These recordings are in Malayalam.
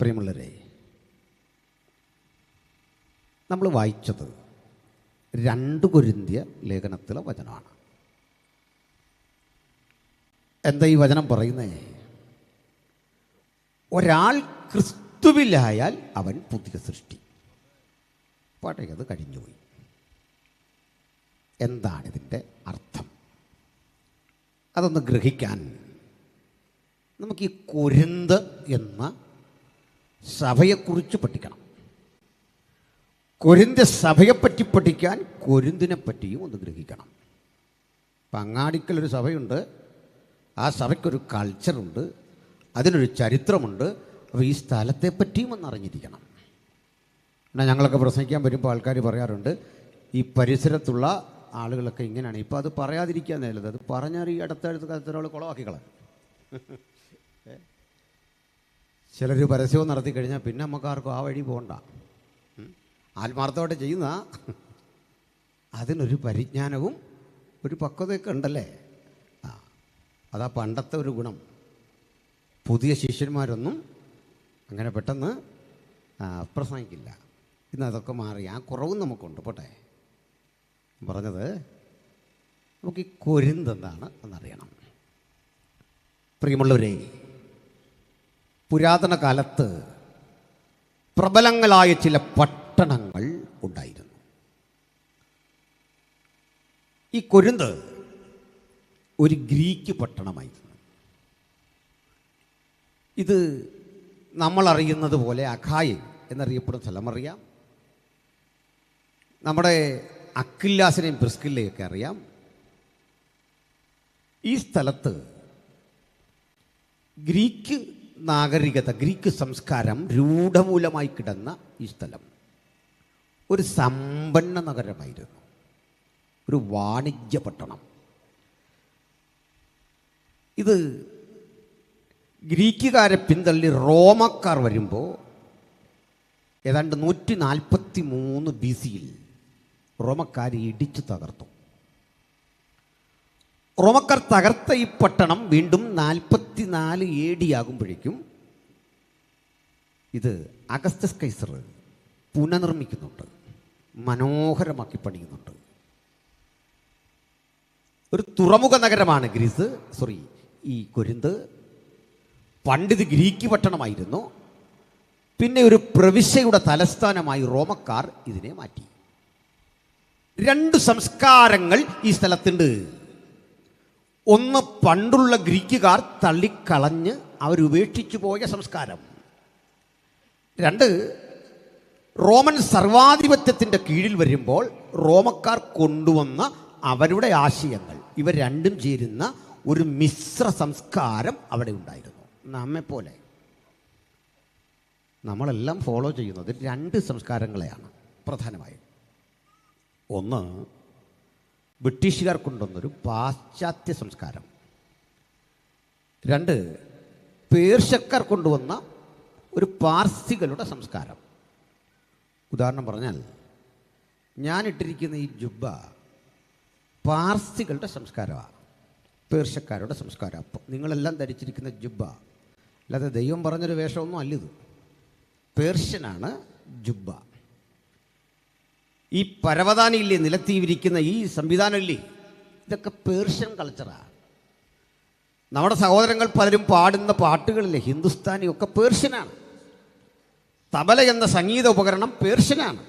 പ്രിയമുള്ളവരെ, നമ്മൾ വായിച്ചത് 2 കൊരിന്ത്യർ ലേഖനത്തിലെ വചനമാണ്. എന്താ ഈ വചനം പറയുന്നത്? ഒരാൾ ക്രിസ്തുവിലായാൽ അവൻ പുതിയ സൃഷ്ടി. പഴയത് കഴിഞ്ഞുപോയി. എന്താണിതിൻ്റെ അർത്ഥം? അതൊന്ന് ഗ്രഹിക്കാൻ നമുക്ക് ഈ കൊരിന്ത് എന്ന സഭയെക്കുറിച്ച് പഠിക്കണം. കൊരിന്ത്യ സഭയെപ്പറ്റി പഠിക്കാൻ കൊരിന്തിനെ പറ്റിയും ഒന്ന് ഗ്രഹിക്കണം. ഇപ്പം അങ്ങാടിക്കലൊരു സഭയുണ്ട്, ആ സഭയ്ക്കൊരു കൾച്ചറുണ്ട്, അതിനൊരു ചരിത്രമുണ്ട്. അപ്പോൾ ഈ സ്ഥലത്തെപ്പറ്റിയും ഒന്ന് അറിഞ്ഞിരിക്കണം. എന്നാൽ ഞങ്ങളൊക്കെ പ്രസംഗിക്കാൻ വരുമ്പോൾ ആൾക്കാർ പറയാറുണ്ട്, ഈ പരിസരത്തുള്ള ആളുകളൊക്കെ ഇങ്ങനെയാണ്. ഇപ്പോൾ അത് പറയാതിരിക്കാൻ നല്ലത്. അത് പറഞ്ഞാൽ ഈ അടുത്തടുത്ത് കലത്തിനോട് കുളമാക്കിക്കളെ. ചിലർ പരസ്യവും നടത്തി കഴിഞ്ഞാൽ പിന്നെ നമുക്കാർക്കും ആ വഴി പോകണ്ട. ആത്മാർത്ഥമായിട്ട് ചെയ്യുന്ന അതിനൊരു പരിജ്ഞാനവും ഒരു പക്വതയൊക്കെ ഉണ്ടല്ലേ. അതാ പണ്ടത്തെ ഒരു ഗുണം. പുതിയ ശിഷ്യന്മാരൊന്നും അങ്ങനെ പെട്ടെന്ന് പ്രസംഗിക്കില്ല. ഇന്ന് അതൊക്കെ മാറി. ആ കുറവും നമുക്കുണ്ട്. പോട്ടെ, പറഞ്ഞത് നമുക്ക് ഈ കൊരിന്ത് എന്താണ് എന്നറിയണം. പ്രിയമുള്ളവരെ, പുരാതന കാലത്ത് പ്രബലങ്ങളായ ചില പട്ടണങ്ങൾ ഉണ്ടായിരുന്നു. ഈ കൊരിന്ത് ഒരു ഗ്രീക്ക് പട്ടണമായിരുന്നു. ഇത് നമ്മളറിയുന്നത് പോലെ അഖായ എന്നറിയപ്പെടുന്ന സ്ഥലം അറിയാം. നമ്മുടെ അക്കില്ലാസിനെയും പ്രിസ്കില്ലയൊക്കെ അറിയാം. ഈ സ്ഥലത്ത് ഗ്രീക്ക് നാഗരികത, ഗ്രീക്ക് സംസ്കാരം രൂഢമൂലമായി കിടന്ന ഈ സ്ഥലം ഒരു സമ്പന്ന നഗരമായിരുന്നു, ഒരു വാണിജ്യ പട്ടണം. ഇത് ഗ്രീക്കുകാരെ പിന്തള്ളി റോമക്കാർ വരുമ്പോൾ ഏതാണ്ട് 143 BC റോമക്കാർ ഇടിച്ചു തകർത്തു. റോമക്കാർ തകർത്ത ഈ പട്ടണം വീണ്ടും 44 AD ആകുമ്പോഴേക്കും ഇത് അഗസ്റ്റസ് കൈസർ പുനർനിർമ്മിക്കുന്നുണ്ട്, മനോഹരമാക്കി പണിയുന്നുണ്ട്. ഒരു തുറമുഖ നഗരമാണ് ഈ കൊരിന്ത്. പണ്ടിത് ഗ്രീക്ക് പട്ടണമായിരുന്നു. പിന്നെ ഒരു പ്രവിശ്യയുടെ തലസ്ഥാനമായി റോമക്കാർ ഇതിനെ മാറ്റി. 2 സംസ്കാരങ്ങൾ ഈ സ്ഥലത്തുണ്ട്. ഒന്ന്, പണ്ടുള്ള ഗ്രീക്കുകാർ തള്ളിക്കളഞ്ഞ് അവരുപേക്ഷിച്ചു പോയ സംസ്കാരം. 2, റോമൻ സർവാധിപത്യത്തിൻ്റെ കീഴിൽ വരുമ്പോൾ റോമക്കാർ കൊണ്ടുവന്ന അവരുടെ ആശയങ്ങൾ. ഇവ രണ്ടും ചേരുന്ന ഒരു മിശ്ര സംസ്കാരം അവിടെ ഉണ്ടായിരുന്നു. നമ്മെപ്പോലെ നമ്മളെല്ലാം ഫോളോ ചെയ്യുന്നത് 2 സംസ്കാരങ്ങളെയാണ് പ്രധാനമായും. ഒന്ന്, ബ്രിട്ടീഷുകാർ കൊണ്ടുവന്നൊരു പാശ്ചാത്യ സംസ്കാരം. 2, പേർഷ്യക്കാർ കൊണ്ടുവന്ന ഒരു പാർസികളുടെ സംസ്കാരം. ഉദാഹരണം പറഞ്ഞാൽ, ഞാൻ ഇട്ടിരിക്കുന്ന ഈ ജുബ്ബ പാർസികളുടെ സംസ്കാരമാണ്, പേർഷ്യക്കാരുടെ സംസ്കാരം. അപ്പം നിങ്ങളെല്ലാം ധരിച്ചിരിക്കുന്ന ജുബ്ബ അല്ലാതെ ദൈവം പറഞ്ഞൊരു വേഷമൊന്നും അല്ലിത്. പേർഷ്യനാണ് ജുബ്ബ. ഈ പരവതാനിയില്ലേ, നിലത്തിയിരിക്കുന്ന ഈ സംവിധാനമില്ലേ, ഇതൊക്കെ പേർഷ്യൻ കൾച്ചറാണ്. നമ്മുടെ സഹോദരങ്ങൾ പലരും പാടുന്ന പാട്ടുകളില്ലേ, ഹിന്ദുസ്ഥാനിയൊക്കെ പേർഷ്യനാണ്. തബല എന്ന സംഗീത ഉപകരണം പേർഷ്യനാണ്.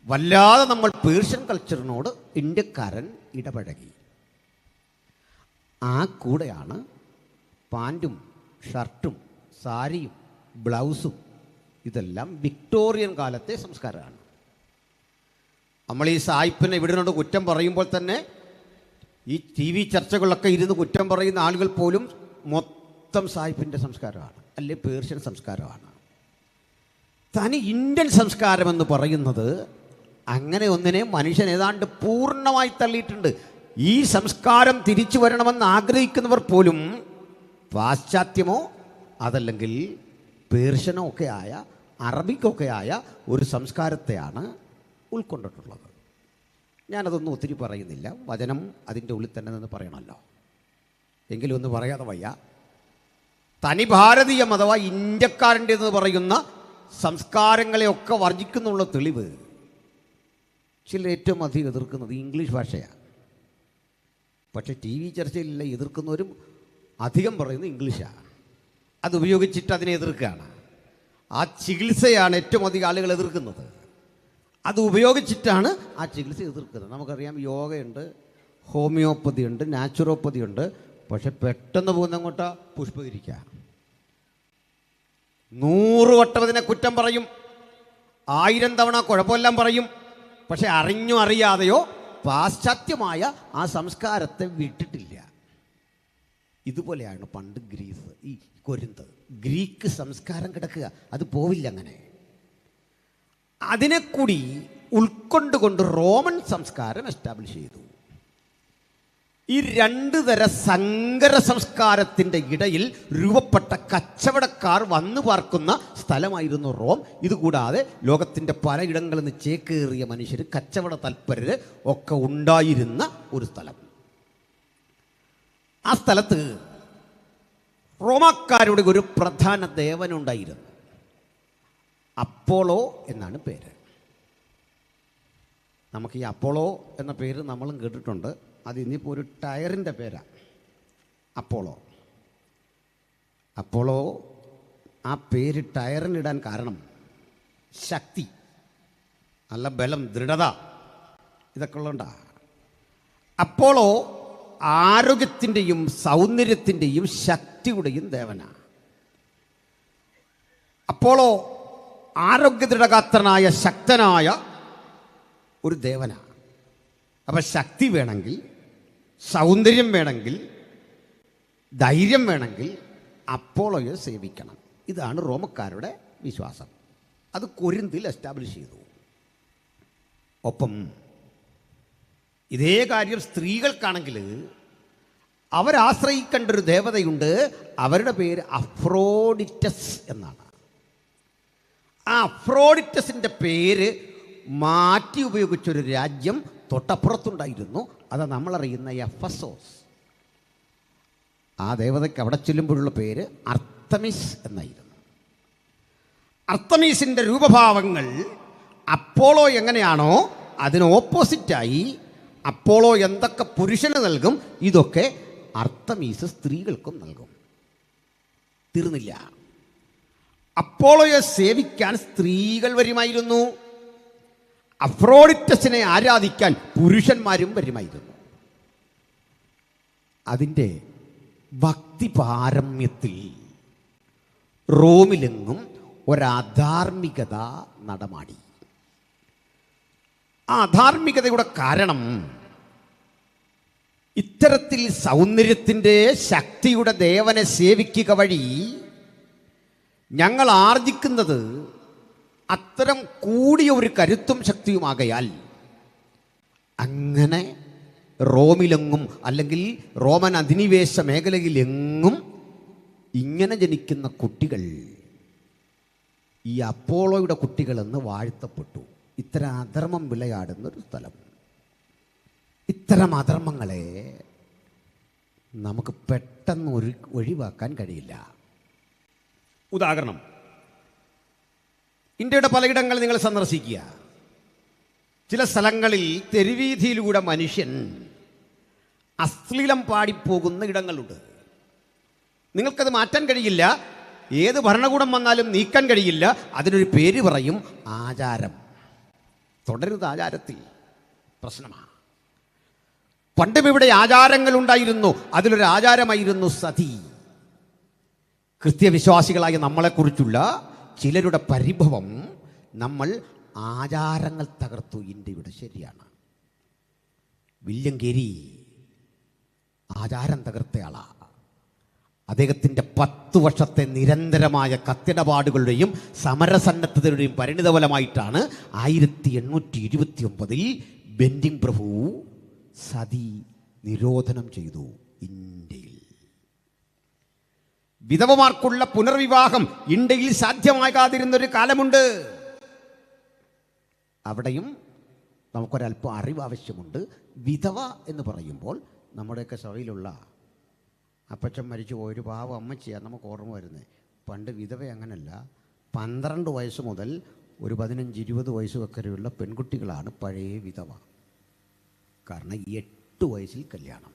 വല്ലാതെ നമ്മൾ പേർഷ്യൻ കൾച്ചറിനോട് ഇന്ത്യക്കാരൻ ഇടപഴകി. ആ കൂടെയാണ് പാൻറ്റും ഷർട്ടും സാരിയും ബ്ലൗസും. ഇതെല്ലാം വിക്ടോറിയൻ കാലത്തെ സംസ്കാരമാണ്. നമ്മൾ ഈ സായിപ്പിനെ ഇവിടെ കുറ്റം പറയുമ്പോൾ തന്നെ ഈ TV ചർച്ചകളിലൊക്കെ ഇരുന്ന് കുറ്റം പറയുന്ന ആളുകൾ പോലും മൊത്തം സായിപ്പിൻ്റെ സംസ്കാരമാണ്, അല്ലെ പേർഷ്യൻ സംസ്കാരമാണ്. തനി ഇന്ത്യൻ സംസ്കാരമെന്ന് പറയുന്നത് അങ്ങനെ ഒന്നിനെ മനുഷ്യൻ ഏതാണ്ട് പൂർണ്ണമായി തള്ളിയിട്ടുണ്ട്. ഈ സംസ്കാരം തിരിച്ചു വരണമെന്ന് ആഗ്രഹിക്കുന്നവർ പോലും പാശ്ചാത്യമോ അതല്ലെങ്കിൽ പേർഷ്യനോ ഒക്കെ ആയ, അറബിക്കൊക്കെ ആയ ഒരു സംസ്കാരത്തെയാണ് ഉൾക്കൊണ്ടിട്ടുള്ളത്. ഞാനതൊന്നും ഒത്തിരി പറയുന്നില്ല, വചനം അതിൻ്റെ ഉള്ളിൽ തന്നെ നിന്ന് പറയണമല്ലോ. എങ്കിലും ഒന്ന് പറയാതെ വയ്യ. തനി ഭാരതീയം അഥവാ ഇന്ത്യക്കാരൻ്റെ എന്ന് പറയുന്ന സംസ്കാരങ്ങളെയൊക്കെ വർജിക്കുന്നുള്ള തെളിവ് ചില ഏറ്റവും അധികം എതിർക്കുന്നത് ഇംഗ്ലീഷ് ഭാഷയാണ്. പക്ഷേ ടി വി ചർച്ചയിലുള്ള എതിർക്കുന്നവരും അധികം പറയുന്നത് ഇംഗ്ലീഷാണ്. അത് ഉപയോഗിച്ചിട്ട് അതിനെ എതിർക്കുകയാണ്. ആ ചികിത്സയാണ് ഏറ്റവും അധികം ആളുകൾ എതിർക്കുന്നത്. അത് ഉപയോഗിച്ചിട്ടാണ് ആ ചികിത്സ എതിർക്കുന്നത്. നമുക്കറിയാം, യോഗയുണ്ട്, ഹോമിയോപ്പതി ഉണ്ട്, നാച്ചുറോപ്പതി ഉണ്ട്. പക്ഷെ പെട്ടെന്ന് പോകുന്ന അങ്ങോട്ടാ പുഷ്പഗിരിക്ക. 100 വട്ടം അതിനെ കുറ്റം പറയും, 1000 തവണ കുഴപ്പമെല്ലാം പറയും. പക്ഷെ അറിഞ്ഞോ അറിയാതെയോ പാശ്ചാത്യമായ ആ സംസ്കാരത്തെ വിട്ടിട്ടില്ല. ഇതുപോലെയാണ് പണ്ട് ഗ്രീസ്, ഈ കൊരിന്ത്, ഗ്രീക്ക് സംസ്കാരം കിടക്കുക. അത് പോവില്ല അങ്ങനെ. അതിനെ കൂടി ഉൾക്കൊണ്ടുകൊണ്ട് റോമൻ സംസ്കാരം എസ്റ്റാബ്ലിഷ് ചെയ്തു. ഈ 2 തര സങ്കര സംസ്കാരത്തിൻ്റെ ഇടയിൽ രൂപപ്പെട്ട കച്ചവടക്കാർ വന്നു പാർക്കുന്ന സ്ഥലമായിരുന്നു റോം. ഇതുകൂടാതെ ലോകത്തിൻ്റെ പലയിടങ്ങളിൽ നിന്ന് ചേക്കേറിയ മനുഷ്യർ, കച്ചവട തൽപരര് ഒക്കെ ഉണ്ടായിരുന്ന ഒരു സ്ഥലം. ആ സ്ഥലത്ത് റോമാക്കാരുടെ ഒരു പ്രധാന ദേവനുണ്ടായിരുന്നു. അപ്പോളോ എന്നാണ് പേര്. നമുക്ക് ഈ അപ്പോളോ എന്ന പേര് നമ്മളും കേട്ടിട്ടുണ്ട്. അത് ഇനിയിപ്പോൾ ഒരു ടയറിൻ്റെ പേരാണ് അപ്പോളോ. അപ്പോളോ ആ പേര് ടയറിനിടാൻ കാരണം ശക്തി, നല്ല ബലം, ദൃഢത, ഇതൊക്കെ ഉള്ളതുകൊണ്ടാണ്. അപ്പോളോ ആരോഗ്യത്തിൻ്റെയും സൗന്ദര്യത്തിൻ്റെയും ശക്തിയുടെയും ദേവനാണ്. അപ്പോളോ ആരോഗ്യദൃഢഗാത്രനായ ശക്തനായ ഒരു ദേവനാണ്. അപ്പം ശക്തി വേണമെങ്കിൽ, സൗന്ദര്യം വേണമെങ്കിൽ, ധൈര്യം വേണമെങ്കിൽ അപ്പോളോയെ സേവിക്കണം. ഇതാണ് റോമക്കാരുടെ വിശ്വാസം. അത് കൊരിന്തിൽ എസ്റ്റാബ്ലിഷ് ചെയ്തു. ഒപ്പം ഇതേ കാര്യം സ്ത്രീകൾക്കാണെങ്കിൽ അവരാശ്രയിക്കേണ്ട ഒരു ദേവതയുണ്ട്. അവരുടെ പേര് അഫ്രോഡിറ്റസ് എന്നാണ്. ആ അഫ്രോഡിറ്റസിൻ്റെ പേര് മാറ്റി ഉപയോഗിച്ചൊരു രാജ്യം തൊട്ടപ്പുറത്തുണ്ടായിരുന്നു. അത് നമ്മളറിയുന്ന എഫസോസ്. ആ ദേവതയ്ക്ക് അവിടെ ചെല്ലുമ്പോഴുള്ള പേര് അർത്തമിസ് എന്നായിരുന്നു. അർത്തമീസിൻ്റെ രൂപഭാവങ്ങൾ അപ്പോളോ എങ്ങനെയാണോ അതിന് ഓപ്പോസിറ്റായി അപ്പോളോ എന്തൊക്കെ പുരുഷന് നൽകും, ഇതൊക്കെ അർത്തമീസ് സ്ത്രീകൾക്കും നൽകും. തീർന്നില്ല. അപ്പോളോയെ സേവിക്കാൻ സ്ത്രീകൾ വരുമായിരുന്നു. അഫ്രോഡിറ്റസിനെ ആരാധിക്കാൻ പുരുഷന്മാരും വരുമായിരുന്നു. അതിൻ്റെ ഭക്തി പാരമ്യത്തിൽ റോമിലെങ്ങും ഒരധാർമികത നടമാടി. ആ അധാർമികതയുടെ കാരണം ഇത്തരത്തിൽ സൗന്ദര്യത്തിൻ്റെ ശക്തിയുടെ ദേവനെ സേവിക്കുക വഴി ഞങ്ങൾ ആർജിക്കുന്നത് അത്തരം കൂടിയ ഒരു കരുത്തും ശക്തിയുമാകയാൽ അങ്ങനെ റോമിലെങ്ങും അല്ലെങ്കിൽ റോമൻ അധിനിവേശ മേഖലയിലെങ്ങും ഇങ്ങനെ ജനിക്കുന്ന കുട്ടികൾ ഈ അപ്പോളോയുടെ കുട്ടികളെന്ന് വാഴ്ത്തപ്പെട്ടു. ഇത്തരം അധർമ്മം വിളയാടുന്നൊരു സ്ഥലം. ഇത്തരം അധർമ്മങ്ങളെ നമുക്ക് പെട്ടെന്ന് ഒഴിവാക്കാൻ കഴിയില്ല. ഉദാഹരണം, ഇന്ത്യയുടെ പലയിടങ്ങൾ നിങ്ങൾ സന്ദർശിക്കുക. ചില സ്ഥലങ്ങളിൽ തെരുവീതിയിലൂടെ മനുഷ്യൻ അശ്ലീലം പാടിപ്പോകുന്ന ഇടങ്ങളുണ്ട്. നിങ്ങൾക്കത് മാറ്റാൻ കഴിയില്ല. ഏത് ഭരണകൂടം വന്നാലും നീക്കാൻ കഴിയില്ല. അതിനൊരു പേര് പറയും, ആചാരം. തുടരുത് ആചാരത്തിൽ പ്രശ്നമാണ്. പണ്ടും ഇവിടെ ആചാരങ്ങളുണ്ടായിരുന്നു. അതിലൊരു ആചാരമായിരുന്നു സതി. കൃത്യവിശ്വാസികളായ നമ്മളെക്കുറിച്ചുള്ള ചിലരുടെ പരിഭവം, നമ്മൾ ആചാരങ്ങൾ തകർത്തു ഇന്ത്യയുടെ. ശരിയാണ്. വില്യം ഗേരി ആചാരം തകർത്തയാളാണ്. അദ്ദേഹത്തിൻ്റെ 10 വർഷത്തെ നിരന്തരമായ കത്തിടപാടുകളുടെയും സമരസന്നദ്ധതയുടെയും പരിണിതഫലമായിട്ടാണ് 1829 ബെന്റിംഗ് പ്രഭു സതി നിരോധനം ചെയ്തു ഇന്ത്യയിൽ. വിധവമാർക്കുള്ള പുനർവിവാഹം ഇന്ത്യയിൽ സാധ്യമാകാതിരുന്നൊരു കാലമുണ്ട്. അവിടെയും നമുക്കൊരല്പം അറിവ് ആവശ്യമുണ്ട്. വിധവ എന്ന് പറയുമ്പോൾ നമ്മുടെയൊക്കെ സഭയിലുള്ള അപ്പച്ചൻ മരിച്ചു ഒരു പാവം അമ്മച്ചിയാണ് നമുക്ക് ഓർമ്മ വരുന്നത്. പണ്ട് വിധവ അങ്ങനല്ല, 12 വയസ്സ് മുതൽ ഒരു 15-20 വയസ്സ് വരെയുള്ള പെൺകുട്ടികളാണ് പഴയ വിധവ. കാരണം 8 വയസ്സിൽ കല്യാണം.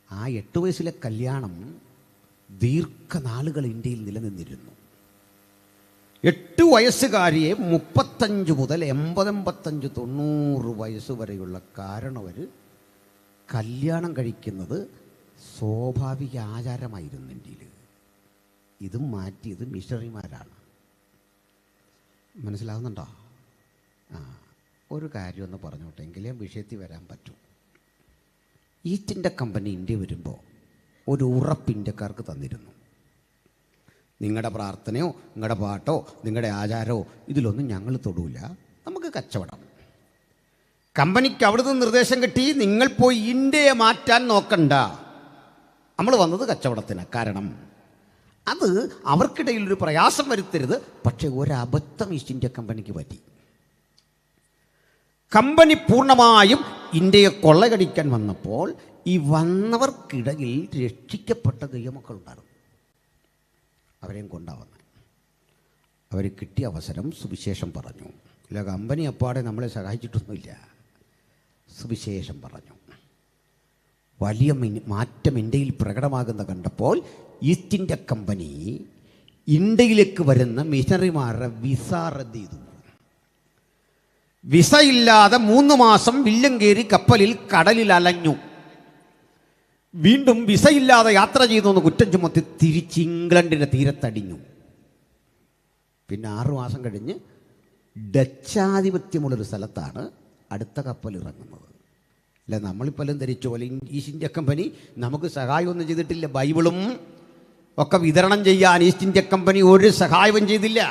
ആ 8 വയസ്സിലെ കല്യാണം ദീർഘനാളുകൾ ഇന്ത്യയിൽ നിലനിന്നിരുന്നു. 8 വയസ്സുകാരിയെ 35 മുതൽ 80, 85, 90 വയസ്സ് വരെയുള്ള കാരണവർ കല്യാണം കഴിക്കുന്നത് സ്വാഭാവിക ആചാരമായിരുന്നു ഇന്ത്യയിൽ. ഇതും മാറ്റിയത് മിഷണറിമാരാണ്. മനസ്സിലാവുന്നുണ്ടോ? ഒരു കാര്യമൊന്ന് പറഞ്ഞോട്ടെ, എങ്കിലേ വിഷയത്തിൽ വരാൻ പറ്റൂ. ഈസ്റ്റ് ഇന്ത്യ കമ്പനി ഇന്ത്യ വരുമ്പോൾ ഒരു ഉറപ്പ് ഇന്ത്യക്കാർക്ക് തന്നിരുന്നു. നിങ്ങളുടെ പ്രാർത്ഥനയോ നിങ്ങളുടെ പാട്ടോ നിങ്ങളുടെ ആചാരമോ ഇതിലൊന്നും ഞങ്ങൾ തൊടൂല, നമുക്ക് കച്ചവടം. കമ്പനിക്ക് അവിടുന്ന് നിർദ്ദേശം കിട്ടി, നിങ്ങൾ പോയി ഇന്ത്യയെ മാറ്റാൻ നോക്കണ്ട, നമ്മൾ വന്നത് കച്ചവടത്തിന്. കാരണം അത് അവർക്കിടയിൽ ഒരു പ്രയാസം വരുത്തരുത്. പക്ഷേ ഒരബദ്ധം ഈസ്റ്റ് ഇന്ത്യ കമ്പനിക്ക് പറ്റി. കമ്പനി പൂർണ്ണമായും ഇന്ത്യയെ കൊള്ളയടിക്കാൻ വന്നപ്പോൾ ഈ വന്നവർക്കിടയിൽ രക്ഷിക്കപ്പെട്ട ദൈവമക്കളുണ്ടായിരുന്നു. അവരെയും കൊണ്ടാവുന്നത്. അവർ കിട്ടിയ അവസരം സുവിശേഷം പറഞ്ഞു. ഇല്ല, കമ്പനി അപ്പാടെ നമ്മളെ സഹായിച്ചിട്ടൊന്നുമില്ല, സുവിശേഷം പറഞ്ഞു. വലിയ മാറ്റം ഇന്ത്യയിൽ പ്രകടമാകുന്ന കണ്ടപ്പോൾ ഈസ്റ്റ് ഇന്ത്യ കമ്പനി ഇന്ത്യയിലേക്ക് വരുന്ന മിഷണറിമാരുടെ വിസ റദ്ദ് ചെയ്തു. വിസ ഇല്ലാതെ 3 മാസം വില്യം കയറി കപ്പലിൽ കടലിൽ അലഞ്ഞു. വീണ്ടും വിസയില്ലാതെ യാത്ര ചെയ്തു എന്ന് കുറ്റം ചുമത്തി തിരിച്ച് ഇംഗ്ലണ്ടിൻ്റെ തീരത്തടിഞ്ഞു. പിന്നെ 6 മാസം കഴിഞ്ഞ് ഡച്ചാധിപത്യമുള്ളൊരു സ്ഥലത്താണ് അടുത്ത കപ്പൽ ഇറങ്ങുന്നത്. അല്ല, നമ്മളിപ്പോഴും ധരിച്ചു പോലെ ഈസ്റ്റ് ഇന്ത്യ കമ്പനി നമുക്ക് സഹായമൊന്നും ചെയ്തിട്ടില്ല. ബൈബിളും ഒക്കെ വിതരണം ചെയ്യാൻ ഈസ്റ്റ് ഇന്ത്യ കമ്പനി ഒരു സഹായവും ചെയ്തില്ല.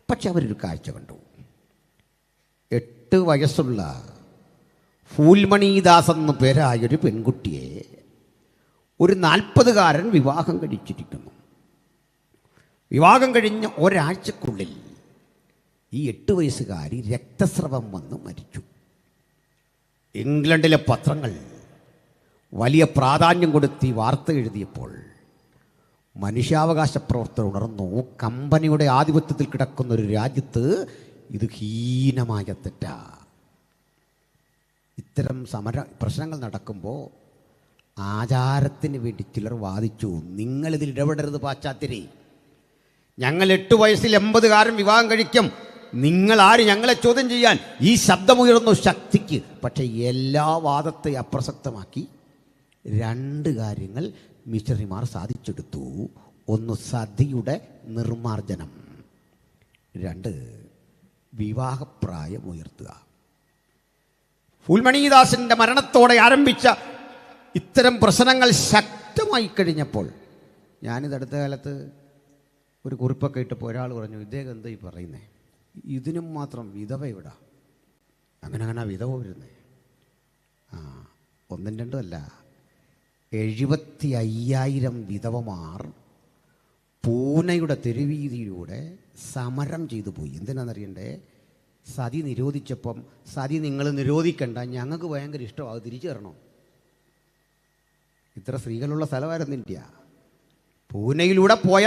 പക്ഷെ അവരൊരു കാഴ്ച കണ്ടു. 8 വയസ്സുള്ള ഫൂൽമണിദാസ് എന്ന പേരായൊരു പെൺകുട്ടിയെ ഒരു 40കാരൻ വിവാഹം കഴിച്ചിരിക്കുന്നു. വിവാഹം കഴിഞ്ഞ ഒരാഴ്ചക്കുള്ളിൽ ഈ 8 വയസ്സുകാരി രക്തസ്രവം വന്ന് മരിച്ചു. ഇംഗ്ലണ്ടിലെ പത്രങ്ങൾ വലിയ പ്രാധാന്യം കൊടുത്ത് ഈ വാർത്ത എഴുതിയപ്പോൾ മനുഷ്യാവകാശ പ്രവർത്തകർ ഉണർന്നു. കമ്പനിയുടെ ആധിപത്യത്തിൽ കിടക്കുന്ന ഒരു രാജ്യത്ത് ഇത് ഹീനമായ തെറ്റാ. ഇത്തരം പ്രശ്നങ്ങൾ നടക്കുമ്പോൾ ആചാരത്തിന് വേണ്ടി ചിലർ വാദിച്ചു, നിങ്ങളിതിൽ ഇടപെടരുത് പാശ്ചാത്യരെ, ഞങ്ങൾ 8 വയസ്സിൽ 80കാരൻ വിവാഹം കഴിക്കും, നിങ്ങൾ ആര് ഞങ്ങളെ ചോദ്യം ചെയ്യാൻ? ഈ ശബ്ദമുയർന്നു ശക്തിക്ക്. പക്ഷേ എല്ലാ വാദത്തെ അപ്രസക്തമാക്കി 2 കാര്യങ്ങൾ മിഷണറിമാർ സാധിച്ചെടുത്തു. 1 സതിയുടെ നിർമാർജനം, 2 വിവാഹപ്രായം ഉയർത്തുക. ഫൂൽമണിദാസിൻ്റെ മരണത്തോടെ ആരംഭിച്ച ഇത്തരം പ്രശ്നങ്ങൾ ശക്തമായി കഴിഞ്ഞപ്പോൾ, ഞാനിത് അടുത്ത കാലത്ത് ഒരു കുറിപ്പൊക്കെ ഇട്ടപ്പോൾ ഒരാൾ പറഞ്ഞു, ഇദ്ദേഹം എന്താ ഈ പറയുന്നേ, ഇതിനും മാത്രം വിധവ ഇവിടെ? അങ്ങനെ വിധവ വരുന്നേ? 1, 2 അല്ല, 75,000 വിധവമാർ പൂനെയുടെ തെരുവീതിയിലൂടെ സമരം ചെയ്തു പോയി. എന്തിനാണെന്നറിയണ്ടേ? സതി നിരോധിച്ചപ്പം, സതി നിങ്ങൾ നിരോധിക്കണ്ട, ഞങ്ങൾക്ക് ഭയങ്കര ഇഷ്ടമാണ്, അത് തിരിച്ചു തരണോ? ഇത്ര സ്ത്രീകളുള്ള സ്ഥലമായിരുന്നു ഇന്ത്യ. പൂനെയിലൂടെ പോയ